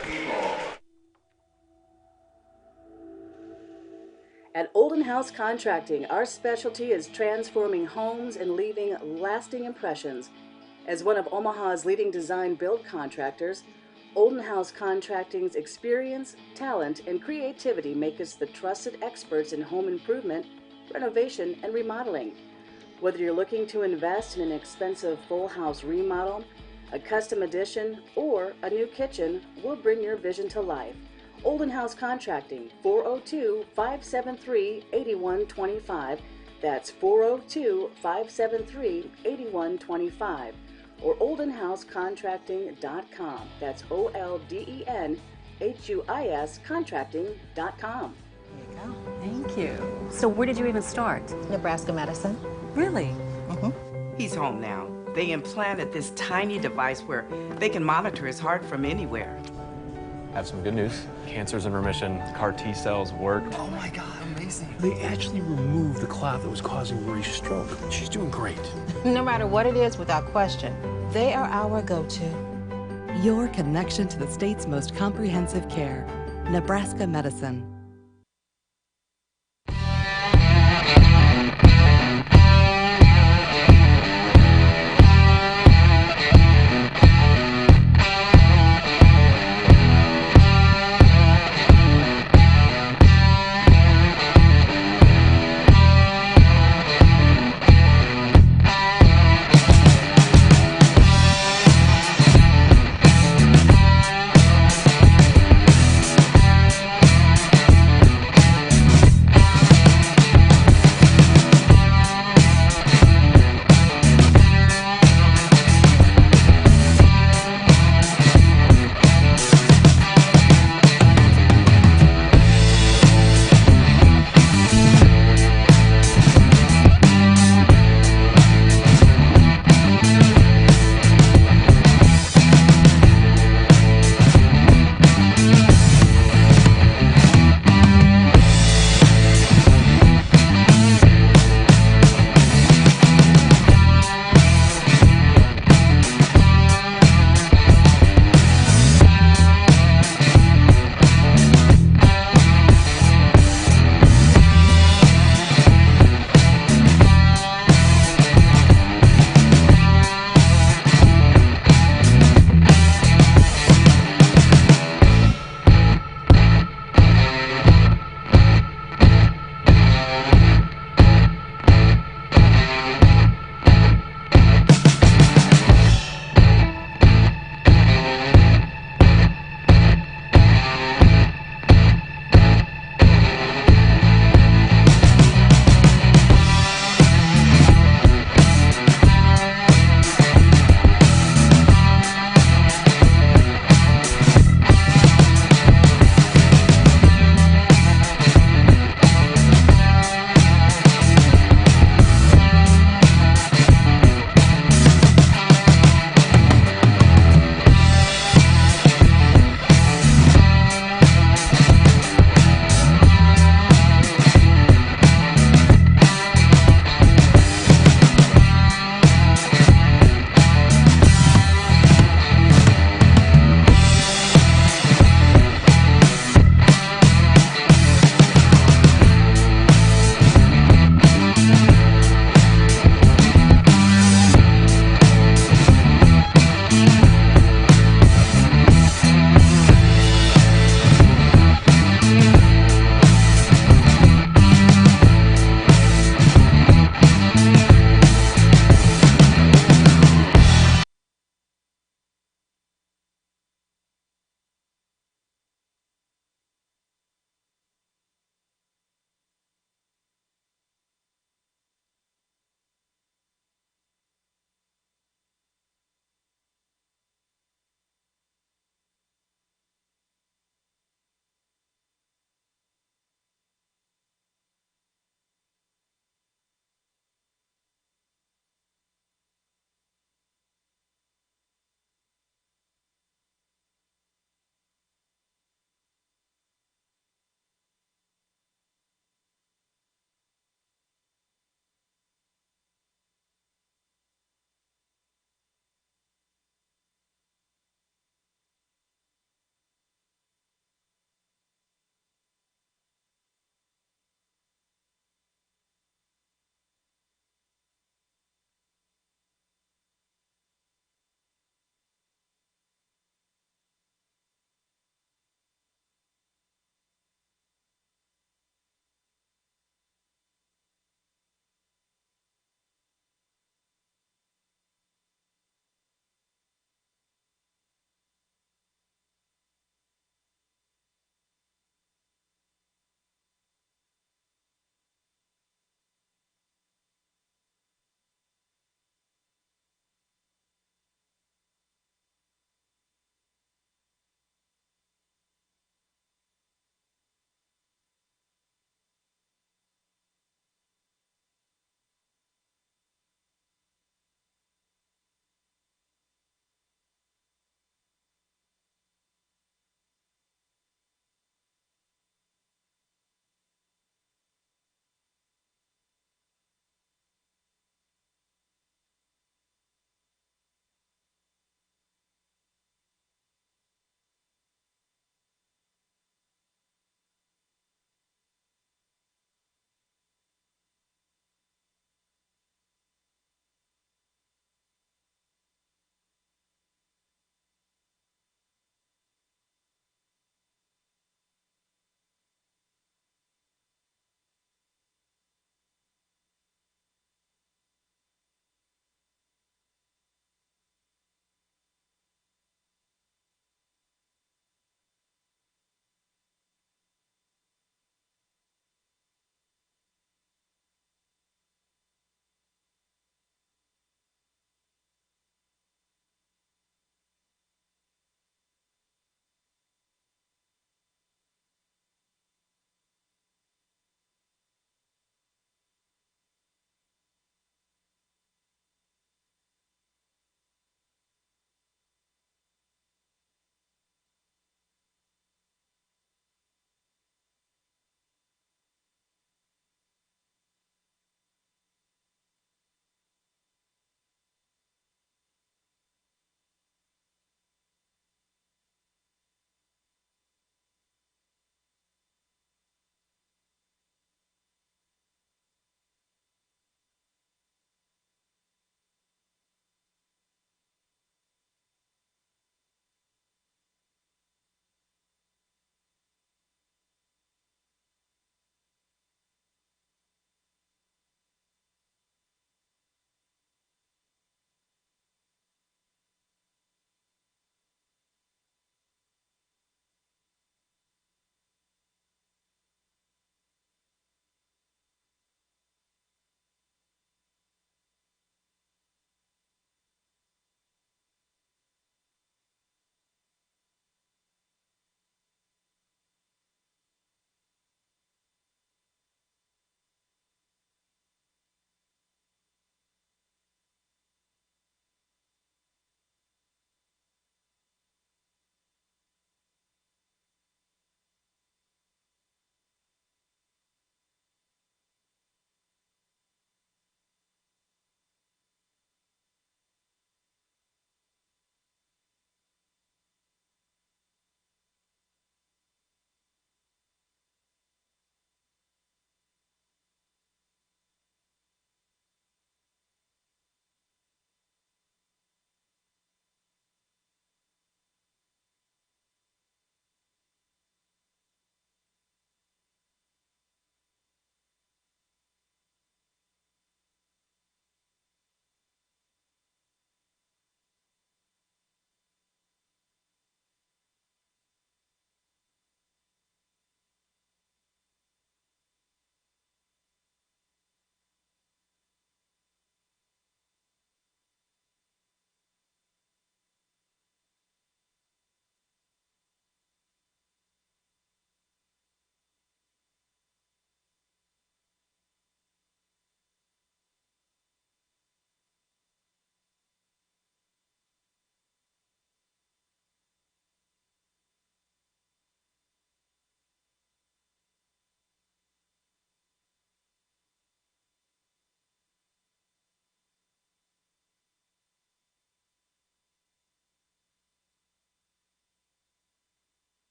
At Olden House Contracting, our specialty is transforming homes and leaving lasting impressions. As one of Omaha's leading design build contractors, Olden House Contracting's experience, talent, and creativity make us the trusted experts in home improvement, renovation, and remodeling. Whether you're looking to invest in an expensive full house remodel, a custom addition, or a new kitchen, we'll bring your vision to life. Olden House Contracting, 402-573-8125. That's 402-573-8125. Or oldenhousecontracting.com. That's OLDENHUIS contracting.com. There you go. Thank you. So where did you even start? Nebraska Medicine. Really? He's home now. They implanted this tiny device where they can monitor his heart from anywhere. I have some good news. Cancer's in remission. CAR T cells work. Oh my God, amazing. They actually removed the clot that was causing Marie's stroke. She's doing great. No matter what it is, without question, they are our go-to. Your connection to the state's most comprehensive care. Nebraska Medicine.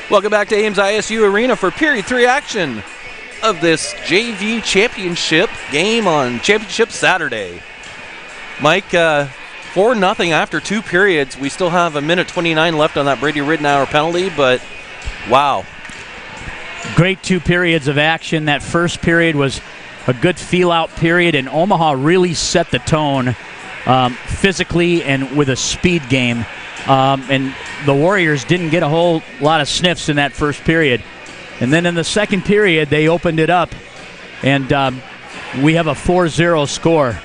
Welcome back to Ames ISU Arena for Period 3 action of this JV Championship game on Championship Saturday. Mike, 4-0 after 2 periods. We still have 1:29 left on that Brady Ridenour penalty, but wow. Great 2 periods of action. That first period was a good feel-out period, and Omaha really set the tone physically and with a speed game. And the Warriors didn't get a whole lot of sniffs in that first period. And then in the second period, they opened it up, and we have a 4-0 score.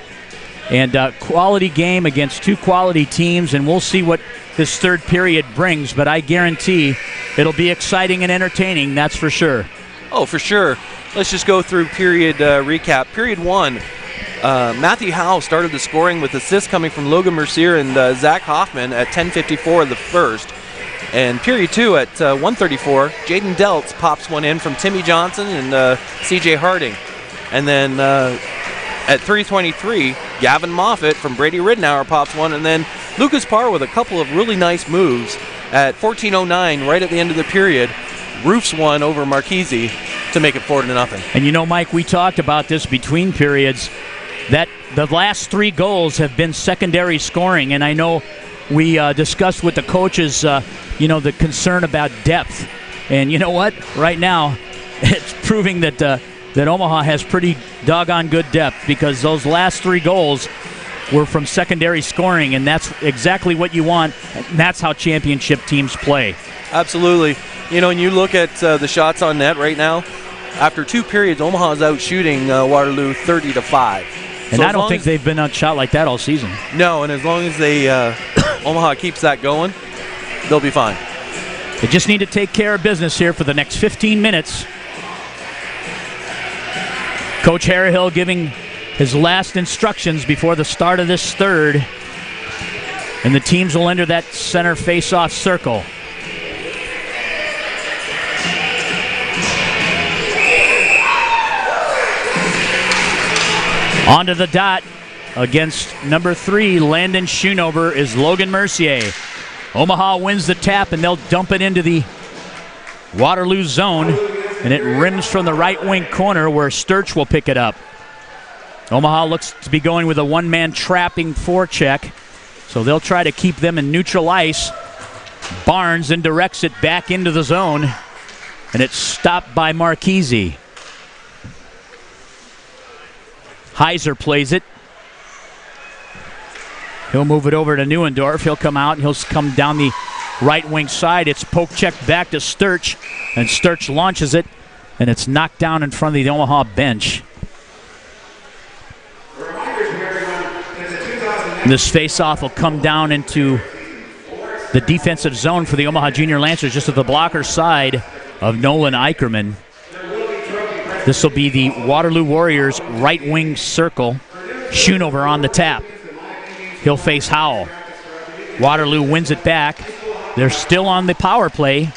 And quality game against 2 quality teams, and we'll see what this third period brings, but I guarantee it'll be exciting and entertaining, that's for sure. Oh, for sure. Let's just go through period recap. Period 1, Matthew Howe started the scoring with assists coming from Logan Mercier and Zach Hoffman at 10:54 of the first. And period 2 at 1:34, Jaden Deltz pops one in from Timmy Johnson and CJ Harding. And then at 3:23, Gavin Moffitt from Brady Ridenour pops one, and then Lucas Parr with a couple of really nice moves at 14:09, right at the end of the period, roofs one over Marchese to make it 4-0. And you know, Mike, we talked about this between periods, that the last 3 goals have been secondary scoring, and I know we discussed with the coaches, the concern about depth. And you know what? Right now, it's proving that that Omaha has pretty doggone good depth, because those last 3 goals were from secondary scoring, and that's exactly what you want, and that's how championship teams play. Absolutely. You know, when you look at the shots on net right now, after 2 periods, Omaha's out shooting Waterloo 30-5. And so I don't think they've been outshot like that all season. No, and as long as they Omaha keeps that going, they'll be fine. They just need to take care of business here for the next 15 minutes. Coach Harrihill giving his last instructions before the start of this third. And the teams will enter that center face-off circle. Onto the dot against number 3, Landon Schoonover, is Logan Mercier. Omaha wins the tap, and they'll dump it into the Waterloo zone, and it rims from the right wing corner where Sturch will pick it up. Omaha looks to be going with a one-man trapping forecheck, so they'll try to keep them in neutral ice. Barnes then directs it back into the zone, and it's stopped by Marchese. Heiser plays it. He'll move it over to Neuendorf. He'll come out, and he'll come down the right wing side. It's poke checked back to Sturch, and Sturch launches it, and it's knocked down in front of the Omaha bench. This face-off will come down into the defensive zone for the Omaha Junior Lancers, just at the blocker side of Nolan Eicherman. This will be the Waterloo Warriors' right wing circle. Schoonover on the tap. He'll face Howell. Waterloo wins it back. They're still on the power play.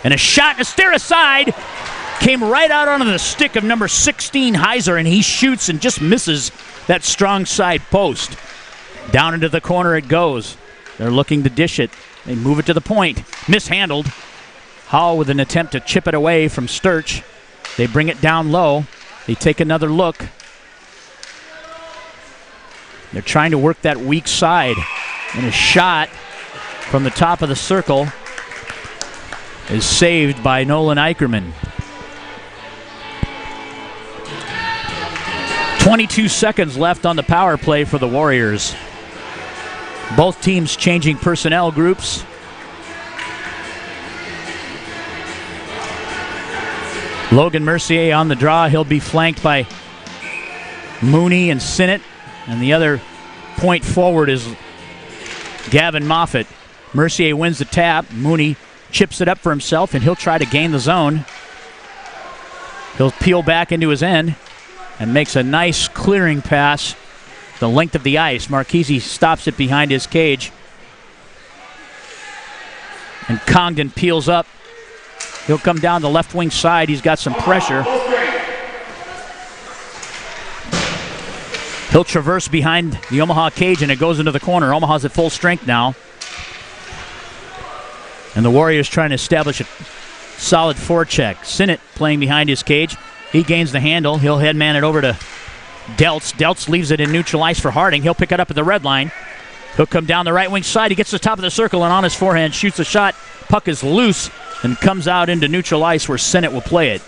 And a shot and a stare aside came right out onto the stick of number 16, Heiser, and he shoots and just misses that strong side post. Down into the corner it goes. They're looking to dish it. They move it to the point. Mishandled. Howell with an attempt to chip it away from Sturch. They bring it down low. They take another look. They're trying to work that weak side. And a shot from the top of the circle is saved by Nolan Eicherman. 22 seconds left on the power play for the Warriors. Both teams changing personnel groups. Logan Mercier on the draw. He'll be flanked by Mooney and Sinnott. And the other point forward is Gavin Moffitt. Mercier wins the tap. Mooney chips it up for himself, and he'll try to gain the zone. He'll peel back into his end and makes a nice clearing pass the length of the ice. Marchese stops it behind his cage. And Congdon peels up. He'll come down the left wing side. He's got some pressure. He'll traverse behind the Omaha cage, and it goes into the corner. Omaha's at full strength now. And the Warriors trying to establish a solid forecheck. Sinnott playing behind his cage. He gains the handle. He'll headman it over to Deltz. Deltz leaves it in neutral ice for Harding. He'll pick it up at the red line. He'll come down the right wing side. He gets to the top of the circle and on his forehand shoots a shot. Puck is loose and comes out into neutral ice where Sinnott will play it.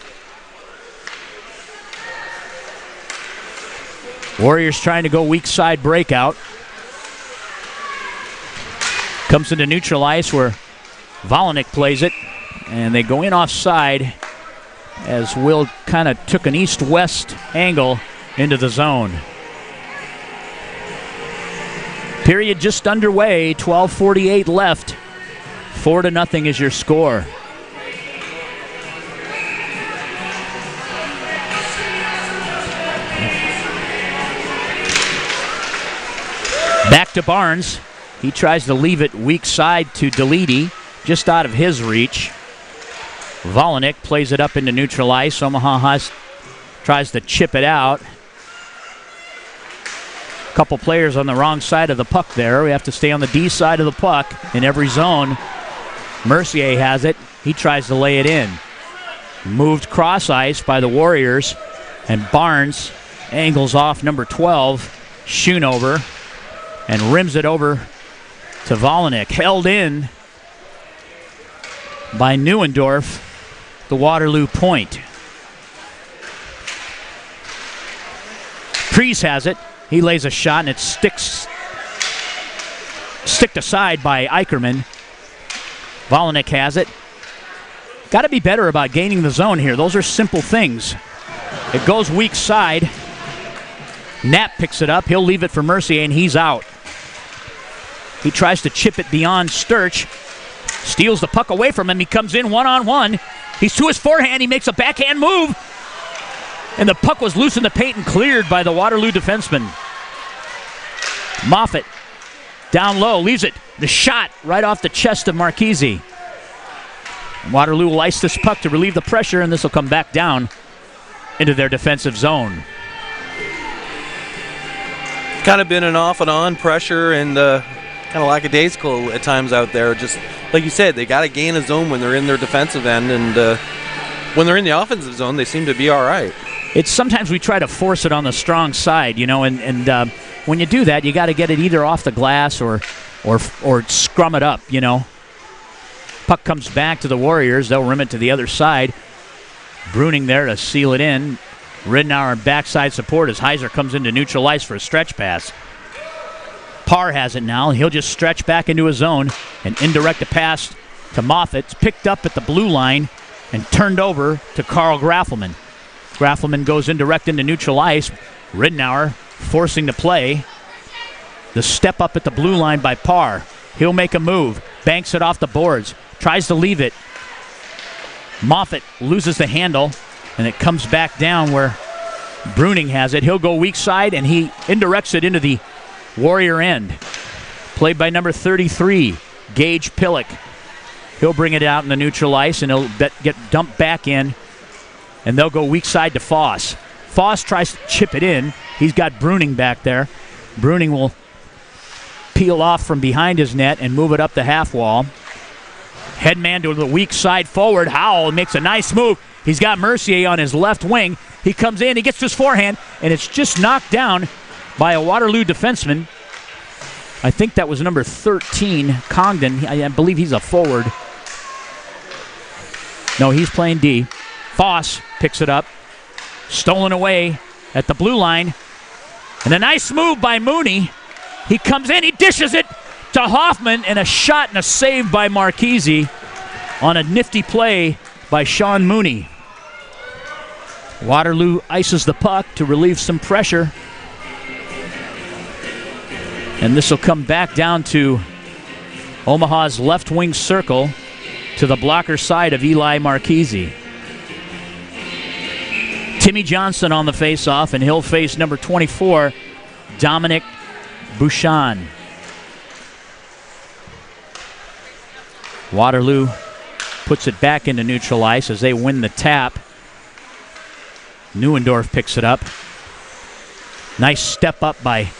Warriors trying to go weak side breakout. Comes into neutral ice where Volinick plays it. And they go in offside as Will kind of took an east-west angle into the zone. Period just underway, 12:48 left. 4-0 is your score. Back to Barnes. He tries to leave it weak side to Deledy, just out of his reach. Volinick plays it up into neutral ice. Omaha tries to chip it out. A couple players on the wrong side of the puck there. We have to stay on the D side of the puck in every zone. Mercier has it. He tries to lay it in. Moved cross ice by the Warriors. And Barnes angles off number 12, Schoonover, and rims it over to Volinick. Held in by Neuendorf, the Waterloo point. Priest has it. He lays a shot and it sticked aside by Eicherman. Volinick has it. Got to be better about gaining the zone here. Those are simple things. It goes weak side. Knapp picks it up. He'll leave it for Mercier and he's out. He tries to chip it beyond Sturch. Steals the puck away from him. He comes in one-on-one. He's to his forehand. He makes a backhand move. And the puck was loose in the paint and cleared by the Waterloo defenseman. Moffett down low, leaves it. The shot right off the chest of Marchese. Waterloo will ice this puck to relieve the pressure, and this will come back down into their defensive zone. Kind of been an off and on pressure and kind of lackadaisical at times out there. Just like you said, they got to gain a zone when they're in their defensive end, and when they're in the offensive zone, they seem to be all right. It's sometimes we try to force it on the strong side, you know, and when you do that, you got to get it either off the glass or scrum it up, you know. Puck comes back to the Warriors. They'll rim it to the other side. Bruning there to seal it in. Ridnour backside support as Heiser comes into neutral ice for a stretch pass. Parr has it now. He'll just stretch back into his zone and indirect a pass to Moffett. It's picked up at the blue line and turned over to Carl Graffelman. Graffelman goes indirect into neutral ice. Ridnour forcing the play. The step up at the blue line by Parr. He'll make a move. Banks it off the boards. Tries to leave it. Moffett loses the handle, and it comes back down where Bruning has it. He'll go weak side, and he indirects it into the Warrior end. Played by number 33, Gage Pillock. He'll bring it out in the neutral ice, and he'll get dumped back in, and they'll go weak side to Foss. Foss tries to chip it in. He's got Bruning back there. Bruning will peel off from behind his net and move it up the half wall. Headman to the weak side forward. Howell makes a nice move. He's got Mercier on his left wing. He comes in, he gets to his forehand, and it's just knocked down by a Waterloo defenseman. I think that was number 13, Congdon. I believe he's a forward. No, he's playing D. Foss picks it up. Stolen away at the blue line. And a nice move by Mooney. He comes in, he dishes it to Hoffman, and a shot and a save by Marchese on a nifty play by Sean Mooney. Waterloo ices the puck to relieve some pressure. And this will come back down to Omaha's left wing circle to the blocker side of Eli Marchese. Timmy Johnson on the face-off, and he'll face number 24, Dominic Bouchon. Waterloo puts it back into neutral ice as they win the tap. Neuendorf picks it up. Nice step up by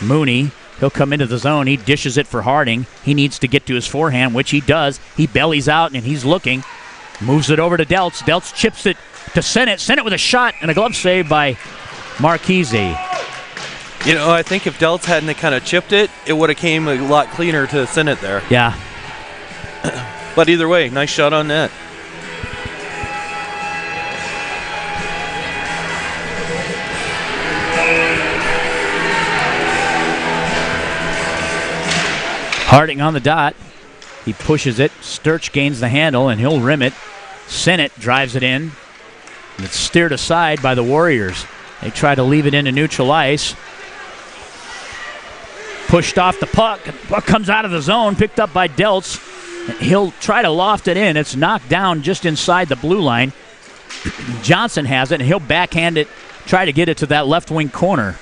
Mooney. He'll come into the zone. He dishes it for Harding. He needs to get to his forehand, which he does. He bellies out, and he's looking. Moves it over to Deltz. Deltz chips it to Sennett. Sennett with a shot and a glove save by Marchese. You know, I think if Deltz hadn't kind of chipped it, it would have came a lot cleaner to Sennett there. Yeah. But either way, nice shot on net. Harding on the dot. He pushes it. Sturch gains the handle, and he'll rim it. Sennett drives it in. And it's steered aside by the Warriors. They try to leave it into neutral ice. Pushed off the puck. Puck comes out of the zone, picked up by Deltz. He'll try to loft it in. It's knocked down just inside the blue line. Johnson has it, and he'll backhand it, try to get it to that left wing corner.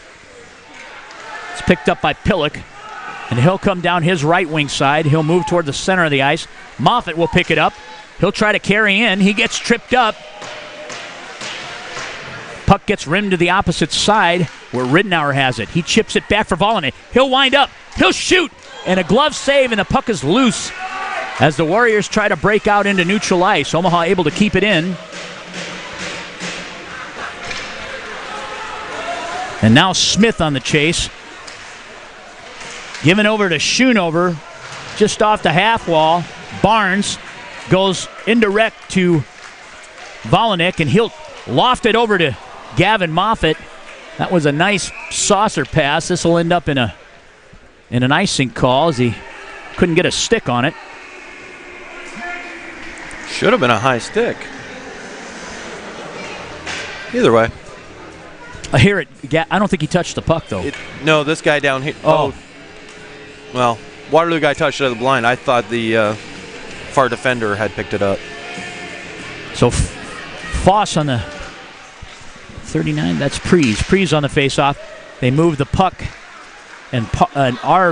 It's picked up by Pillock. And he'll come down his right wing side. He'll move toward the center of the ice. Moffitt will pick it up. He'll try to carry in. He gets tripped up. Puck gets rimmed to the opposite side where Ridenour has it. He chips it back for Vollinek. He'll wind up. He'll shoot. And a glove save, and the puck is loose as the Warriors try to break out into neutral ice. Omaha able to keep it in. And now Smith on the chase. Given over to Schoonover, just off the half wall. Barnes goes indirect to Vollinek, and he'll loft it over to Gavin Moffitt. That was a nice saucer pass. This will end up in an icing call as he couldn't get a stick on it. Should have been a high stick. Either way. I hear it. I don't think he touched the puck, though. No, this guy down here. Oh. Well, Waterloo guy touched it at the blind. I thought the far defender had picked it up. So Foss on the 39. That's Prees. Prees on the faceoff. They move the puck, and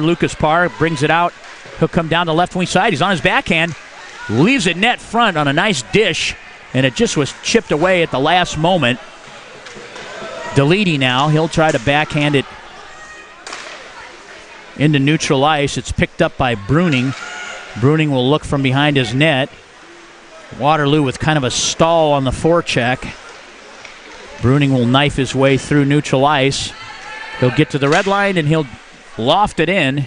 Lucas Parr brings it out. He'll come down the left wing side. He's on his backhand. Leaves it net front on a nice dish, and it just was chipped away at the last moment. Deledy now. He'll try to backhand it into neutral ice. It's picked up by Bruning. Bruning will look from behind his net. Waterloo with kind of a stall on the forecheck. Bruning will knife his way through neutral ice. He'll get to the red line, and he'll loft it in.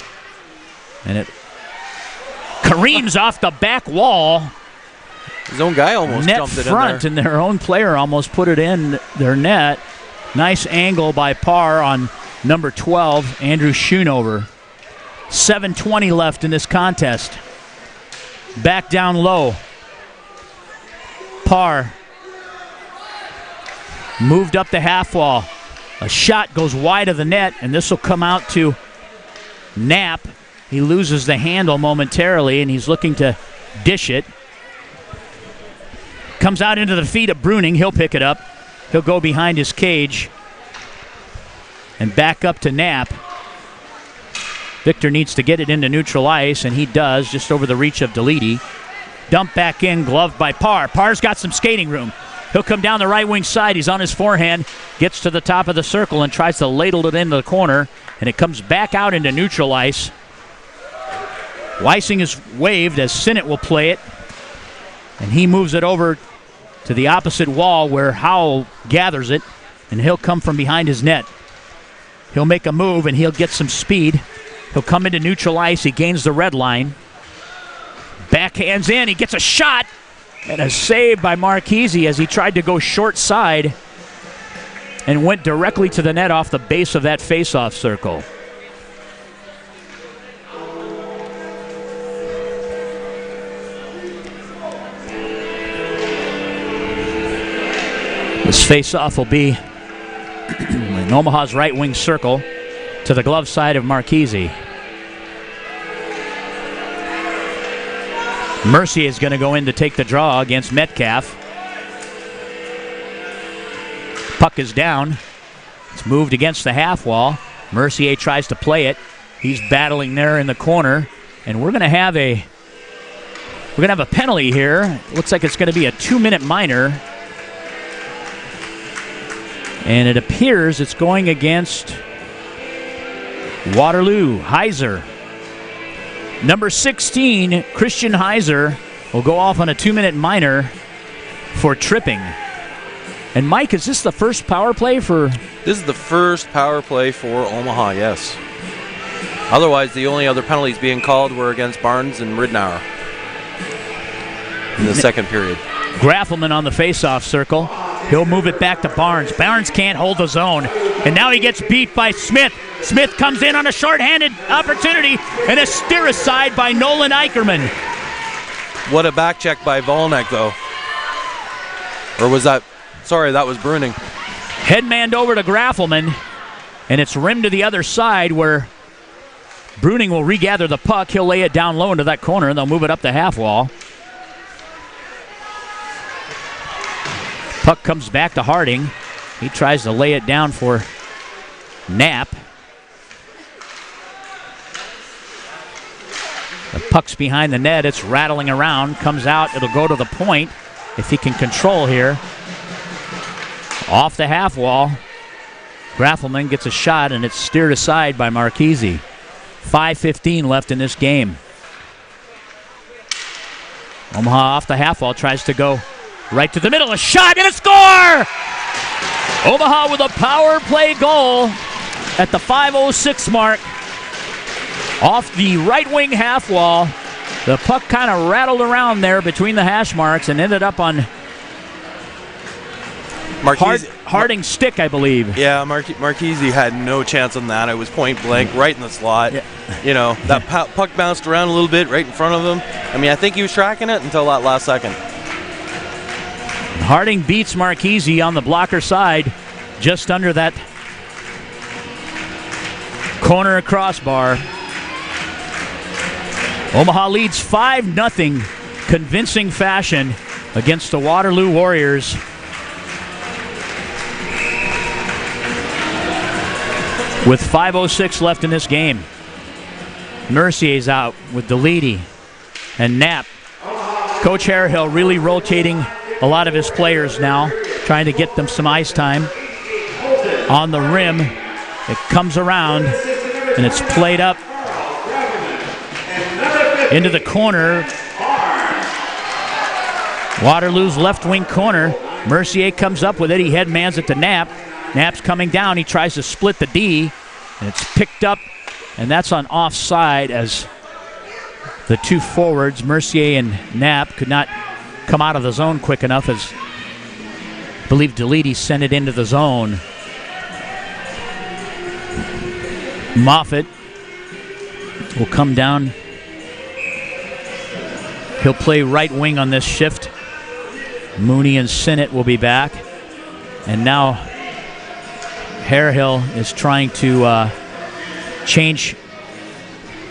And it careens off the back wall. His own guy almost net jumped it front, in there. And their own player almost put it in their net. Nice angle by Parr on number 12, Andrew Schoonover. 7:20 left in this contest. Back down low. Parr moved up the half wall. A shot goes wide of the net, and this will come out to Knapp. He loses the handle momentarily, and he's looking to dish it. Comes out into the feet of Bruning. He'll pick it up. He'll go behind his cage and back up to Knapp. Victor needs to get it into neutral ice, and he does, just over the reach of Deledy. Dump back in, gloved by Parr. Parr's got some skating room. He'll come down the right wing side. He's on his forehand, gets to the top of the circle and tries to ladle it into the corner, and it comes back out into neutral ice. Weissing is waved as Sinnott will play it, and he moves it over to the opposite wall where Howell gathers it, and he'll come from behind his net. He'll make a move, and he'll get some speed. He'll come into neutral ice. He gains the red line. Backhands in. He gets a shot, and a save by Marchese as he tried to go short side and went directly to the net off the base of that faceoff circle. This faceoff will be in Omaha's right wing circle to the glove side of Marchese. Mercier is going to go in to take the draw against Metcalf. Puck is down. It's moved against the half wall. Mercier tries to play it. He's battling there in the corner, and we're going to have a penalty here. Looks like it's going to be a 2-minute minor. And it appears it's going against Waterloo, Heiser. Number 16, Christian Heiser, will go off on a 2-minute minor for tripping. And Mike, is this the first power play for? This is the first power play for Omaha, yes. Otherwise, the only other penalties being called were against Barnes and Ridnour in the second period. Graffelman on the face-off circle. He'll move it back to Barnes. Barnes can't hold the zone. And now he gets beat by Smith. Smith comes in on a short-handed opportunity and a steer aside by Nolan Eicherman. What a back check by Volnek, though. Or was that... Sorry, that was Bruning. Headmanned over to Graffelman, and it's rimmed to the other side where Bruning will regather the puck. He'll lay it down low into that corner, and they'll move it up the half wall. Puck comes back to Harding. He tries to lay it down for Knapp. The puck's behind the net. It's rattling around. Comes out. It'll go to the point if he can control here. Off the half wall. Graffelman gets a shot, and it's steered aside by Marchese. 5:15 left in this game. Omaha off the half wall, tries to go right to the middle. A shot and a score! Omaha with a power play goal at the 5:06 mark. Off the right wing half wall. The puck kind of rattled around there between the hash marks and ended up on Harding's stick, I believe. Yeah, Marchese had no chance on that. It was point blank, right in the slot. Yeah. You know, that puck bounced around a little bit right in front of him. I mean, I think he was tracking it until that last second. Harding beats Marchese on the blocker side, just under that corner crossbar. Omaha leads 5-0, convincing fashion against the Waterloo Warriors. With 5:06 left in this game. Mercier's out with Deledy and Knapp. Coach Harehill really rotating a lot of his players now, trying to get them some ice time. On the rim, it comes around, and it's played up into the corner. Waterloo's left wing corner. Mercier comes up with it. He headmans it to Knapp. Knapp's coming down. He tries to split the D, and it's picked up, and that's on offside as the two forwards, Mercier and Knapp, could not come out of the zone quick enough, as I believe Deledy sent it into the zone. Moffitt will come down. He'll play right wing on this shift. Mooney and Sinnott will be back. And now Harehill is trying to change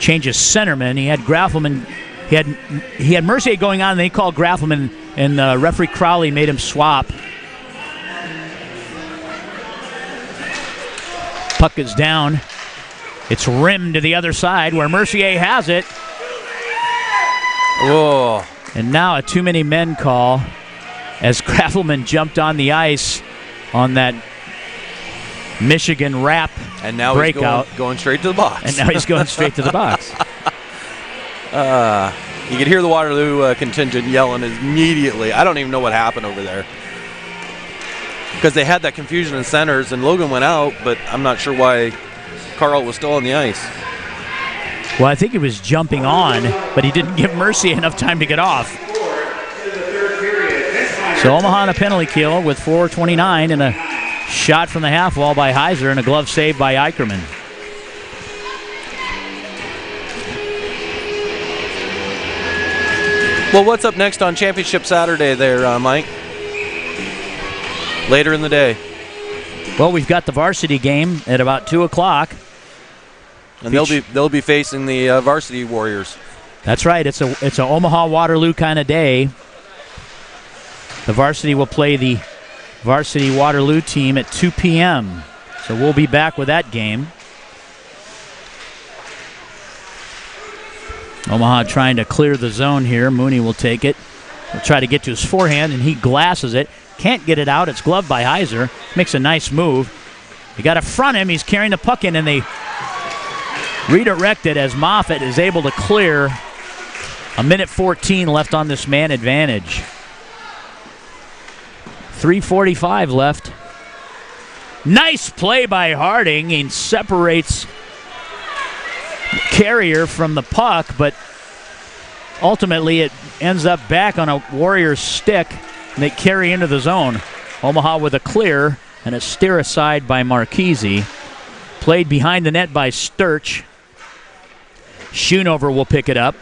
his centerman. He had Graffelman. He had Mercier going on, and they called Graffelman, and referee Crowley made him swap. Puck is down. It's rimmed to the other side where Mercier has it. Whoa. And now a too many men call as Graffelman jumped on the ice on that Michigan wrap and now breakout. He's going straight to the box. And now he's going straight to the box. You could hear the Waterloo contingent yelling immediately. I don't even know what happened over there, because they had that confusion in centers, and Logan went out, but I'm not sure why Carl was still on the ice. Well, I think he was jumping on, but he didn't give Mercier enough time to get off. So Omaha on a penalty kill with 4:29 and a shot from the half wall by Heiser and a glove save by Eicherman. Well, what's up next on Championship Saturday there, Mike? Later in the day. Well, we've got the varsity game at about 2 o'clock. And they'll be facing the varsity Warriors. That's right. It's a Omaha Waterloo kind of day. The varsity will play the varsity Waterloo team at 2 p.m. So we'll be back with that game. Omaha trying to clear the zone here. Mooney will take it. He'll try to get to his forehand, and he glasses it. Can't get it out. It's gloved by Heiser. Makes a nice move. They got to front him. He's carrying the puck in, and they Redirected as Moffitt is able to clear. A minute 14 left on this man advantage. 3:45 left. Nice play by Harding and separates Carrier from the puck, but ultimately it ends up back on a Warriors stick and they carry into the zone. Omaha with a clear and a steer aside by Marchese. Played behind the net by Sturch. Schoonover will pick it up.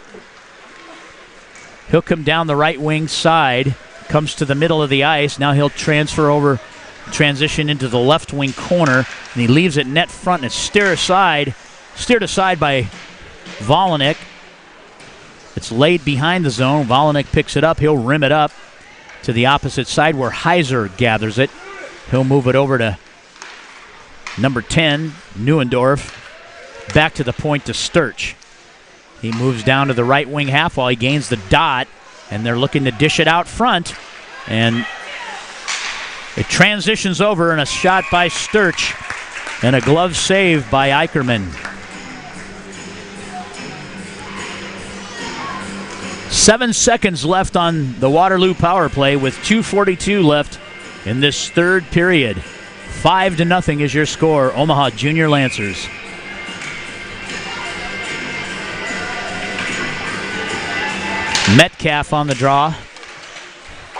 He'll come down the right wing side, comes to the middle of the ice. Now he'll transition into the left wing corner, and he leaves it net front, and it's steered aside by Volinick. It's laid behind the zone. Volinick picks it up. He'll rim it up to the opposite side where Heiser gathers it. He'll move it over to number 10, Neuendorf. Back to the point to Sturch. He moves down to the right wing half wall. He gains the dot, and they're looking to dish it out front. And it transitions over, and a shot by Sturch, and a glove save by Eicherman. 7 seconds left on the Waterloo power play with 2:42 left in this third period. 5-0 is your score, Omaha Junior Lancers. Metcalf on the draw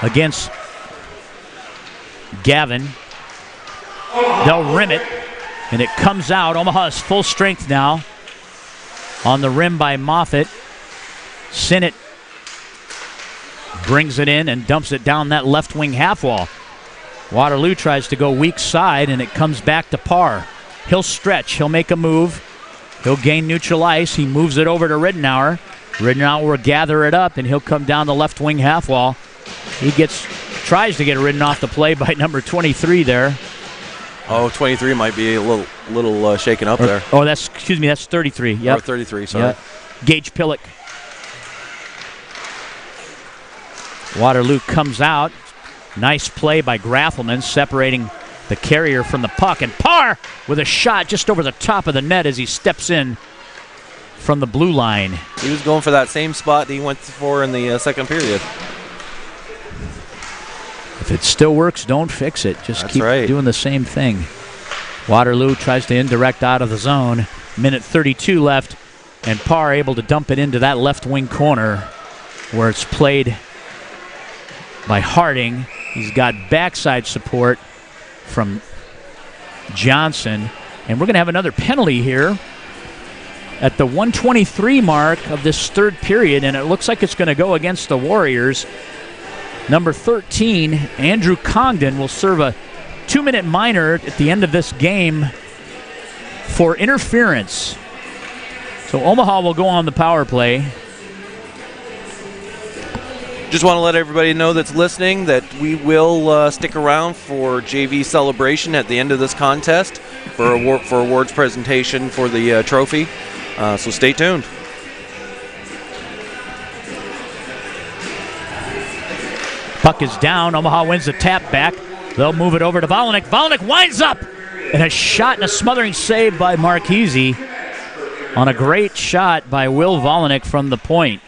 against Gavin. They'll rim it, and it comes out. Omaha is full strength now. On the rim by Moffitt. Sinnott brings it in and dumps it down that left wing half wall. Waterloo tries to go weak side, and it comes back to Parr. He'll stretch. He'll make a move. He'll gain neutral ice. He moves it over to Ridenour. Ridenour will gather it up, and he'll come down the left wing half wall. He tries to get ridden off the play by number 23 there. Oh, 23 might be a little shaken up there. Oh, that's 33. Yep. Or 33, sorry. Yep. Gage Pillock. Waterloo comes out. Nice play by Graffelman, separating the Carrier from the puck. And Parr with a shot just over the top of the net as he steps in from the blue line. He was going for that same spot that he went for in the second period. If it still works, don't fix it. Just keep doing the same thing. Waterloo tries to indirect out of the zone. Minute 32 left, and Parr able to dump it into that left wing corner where it's played by Harding. He's got backside support from Johnson. And we're going to have another penalty here at the 1:23 mark of this third period, and it looks like it's going to go against the Warriors. Number 13, Andrew Congdon, will serve a 2-minute minor at the end of this game for interference. So Omaha will go on the power play. Just want to let everybody know that's listening that we will stick around for JV celebration at the end of this contest for awards presentation for the trophy. So stay tuned. Puck is down. Omaha wins the tap back. They'll move it over to Volinick. Volinick winds up, and a shot and a smothering save by Marchese on a great shot by Will Volinick from the point.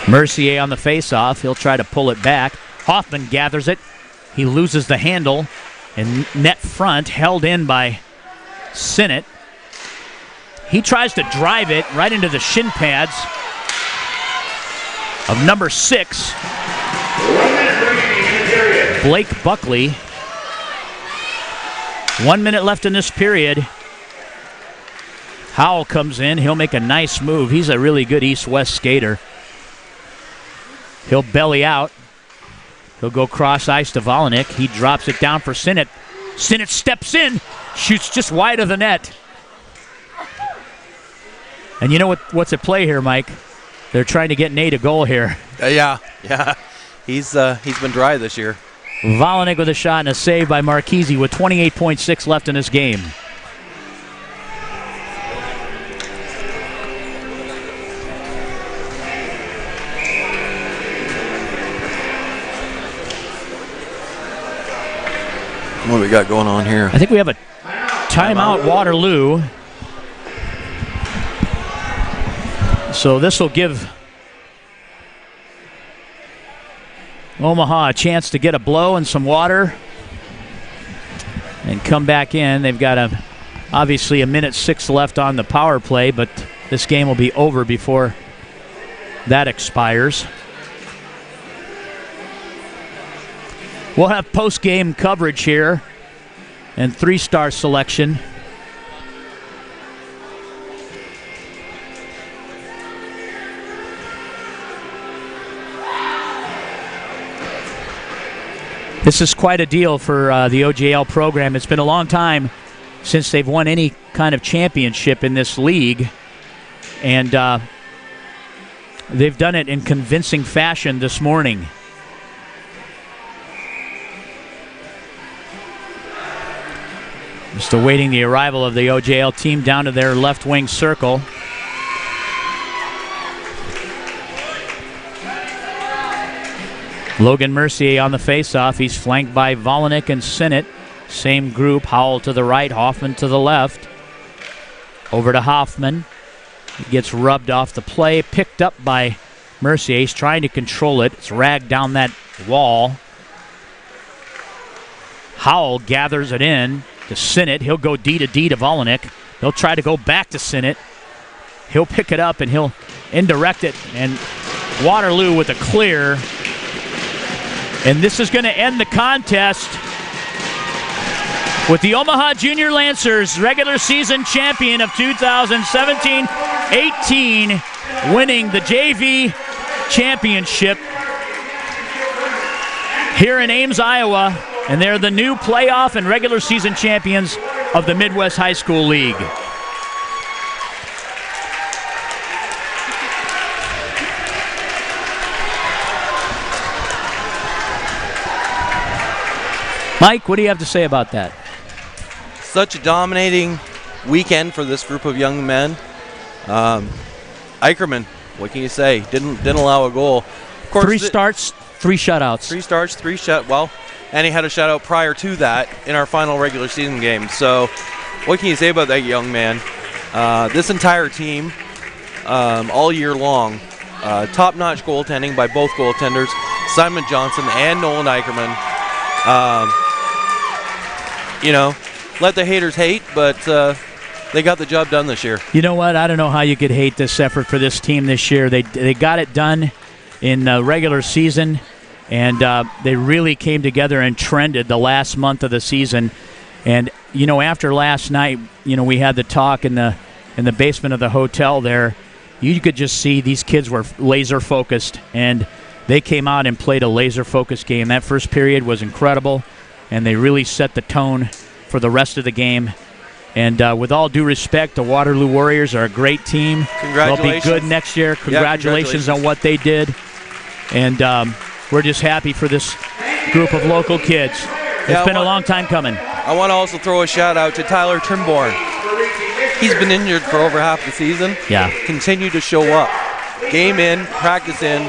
Mercier on the faceoff. He'll try to pull it back. Hoffman gathers it. He loses the handle. And net front, held in by Sinnott. He tries to drive it right into the shin pads of number 6, Blake Buckley. 1 minute left in this period. Howell comes in. He'll make a nice move. He's a really good east-west skater. He'll belly out. He'll go cross ice to Volinick. He drops it down for Sinnott. Sinnott steps in, shoots just wide of the net. And you know what's at play here, Mike? They're trying to get Nate a goal here. Yeah. He's been dry this year. Volinick with a shot and a save by Marchese with 28.6 left in this game. What do we got going on here? I think we have a timeout, Waterloo. So this will give Omaha a chance to get a blow and some water and come back in. They've got obviously 1:06 left on the power play, but this game will be over before that expires. We'll have post-game coverage here and 3-star selection. This is quite a deal for the OJL program. It's been a long time since they've won any kind of championship in this league, and they've done it in convincing fashion this morning. Just awaiting the arrival of the OJL team down to their left wing circle. Logan Mercier on the faceoff. He's flanked by Volinick and Sinnott. Same group. Howell to the right, Hoffman to the left. Over to Hoffman. He gets rubbed off the play. Picked up by Mercier. He's trying to control it. It's ragged down that wall. Howell gathers it in to Sinnott. He'll go D to Volinick. He'll try to go back to Sinnott. He'll pick it up and he'll indirect it. And Waterloo with a clear. And this is going to end the contest with the Omaha Junior Lancers, regular season champion of 2017-18, winning the JV championship here in Ames, Iowa. And they're the new playoff and regular season champions of the Midwest High School League. Mike, what do you have to say about that? Such a dominating weekend for this group of young men. Eicherman, what can you say? Didn't allow a goal. Of course, 3 starts, 3 shutouts. 3 starts, 3 well, and he had a shutout prior to that in our final regular season game. So, what can you say about that young man? This entire team, all year long, top-notch goaltending by both goaltenders, Simon Johnson and Nolan Eicherman. Let the haters hate, but they got the job done this year. You know what? I don't know how you could hate this effort for this team this year. They got it done in the regular season, and they really came together and trended the last month of the season. And, after last night, we had the talk in the basement of the hotel there. You could just see these kids were laser-focused, and they came out and played a laser-focused game. That first period was incredible, and they really set the tone for the rest of the game. And with all due respect, the Waterloo Warriors are a great team. Congratulations. They'll be good next year. Congratulations on what they did. And we're just happy for this group of local kids. It's been a long time coming. I want to also throw a shout-out to Tyler Trimborn. He's been injured for over half the season. Yeah. Continue to show up. Game in, practice in,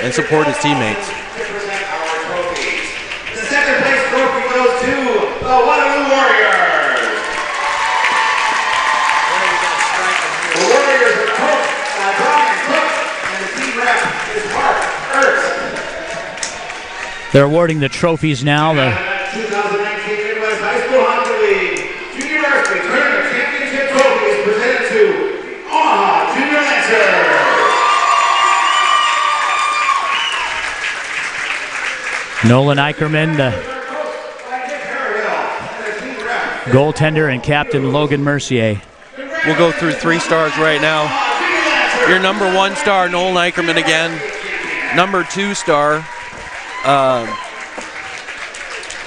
and support his teammates. The second place trophy goes to the Waterloo Warriors. The Warriors are coached by Brian Cook, and the team rep is Mark Ernst. They're awarding the trophies now. The 2019 Midwest High School Hockey League Junior Varsity Tournament Championship Trophy is presented to Omaha Junior Lancers. Nolan Eicherman, the goaltender, and captain Logan Mercier. We'll go through 3 stars right now. Your number 1 star, Nolan Eicherman again. Number 2 star,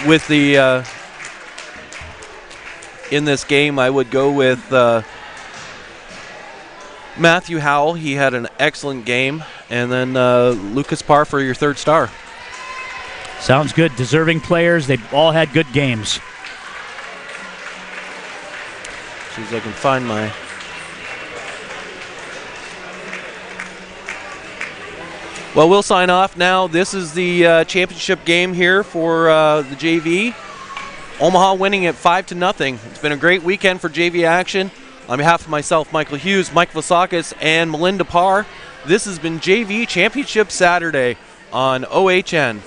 with the in this game, I would go with Matthew Howell. He had an excellent game. And then Lucas Parr for your 3rd star. Sounds good. Deserving players. They've all had good games. See if I can find my... Well, we'll sign off now. This is the championship game here for the JV. Omaha winning it 5-0. It's been a great weekend for JV action. On behalf of myself, Michael Hughes, Mike Vasakis, and Melinda Parr, this has been JV Championship Saturday on OHN.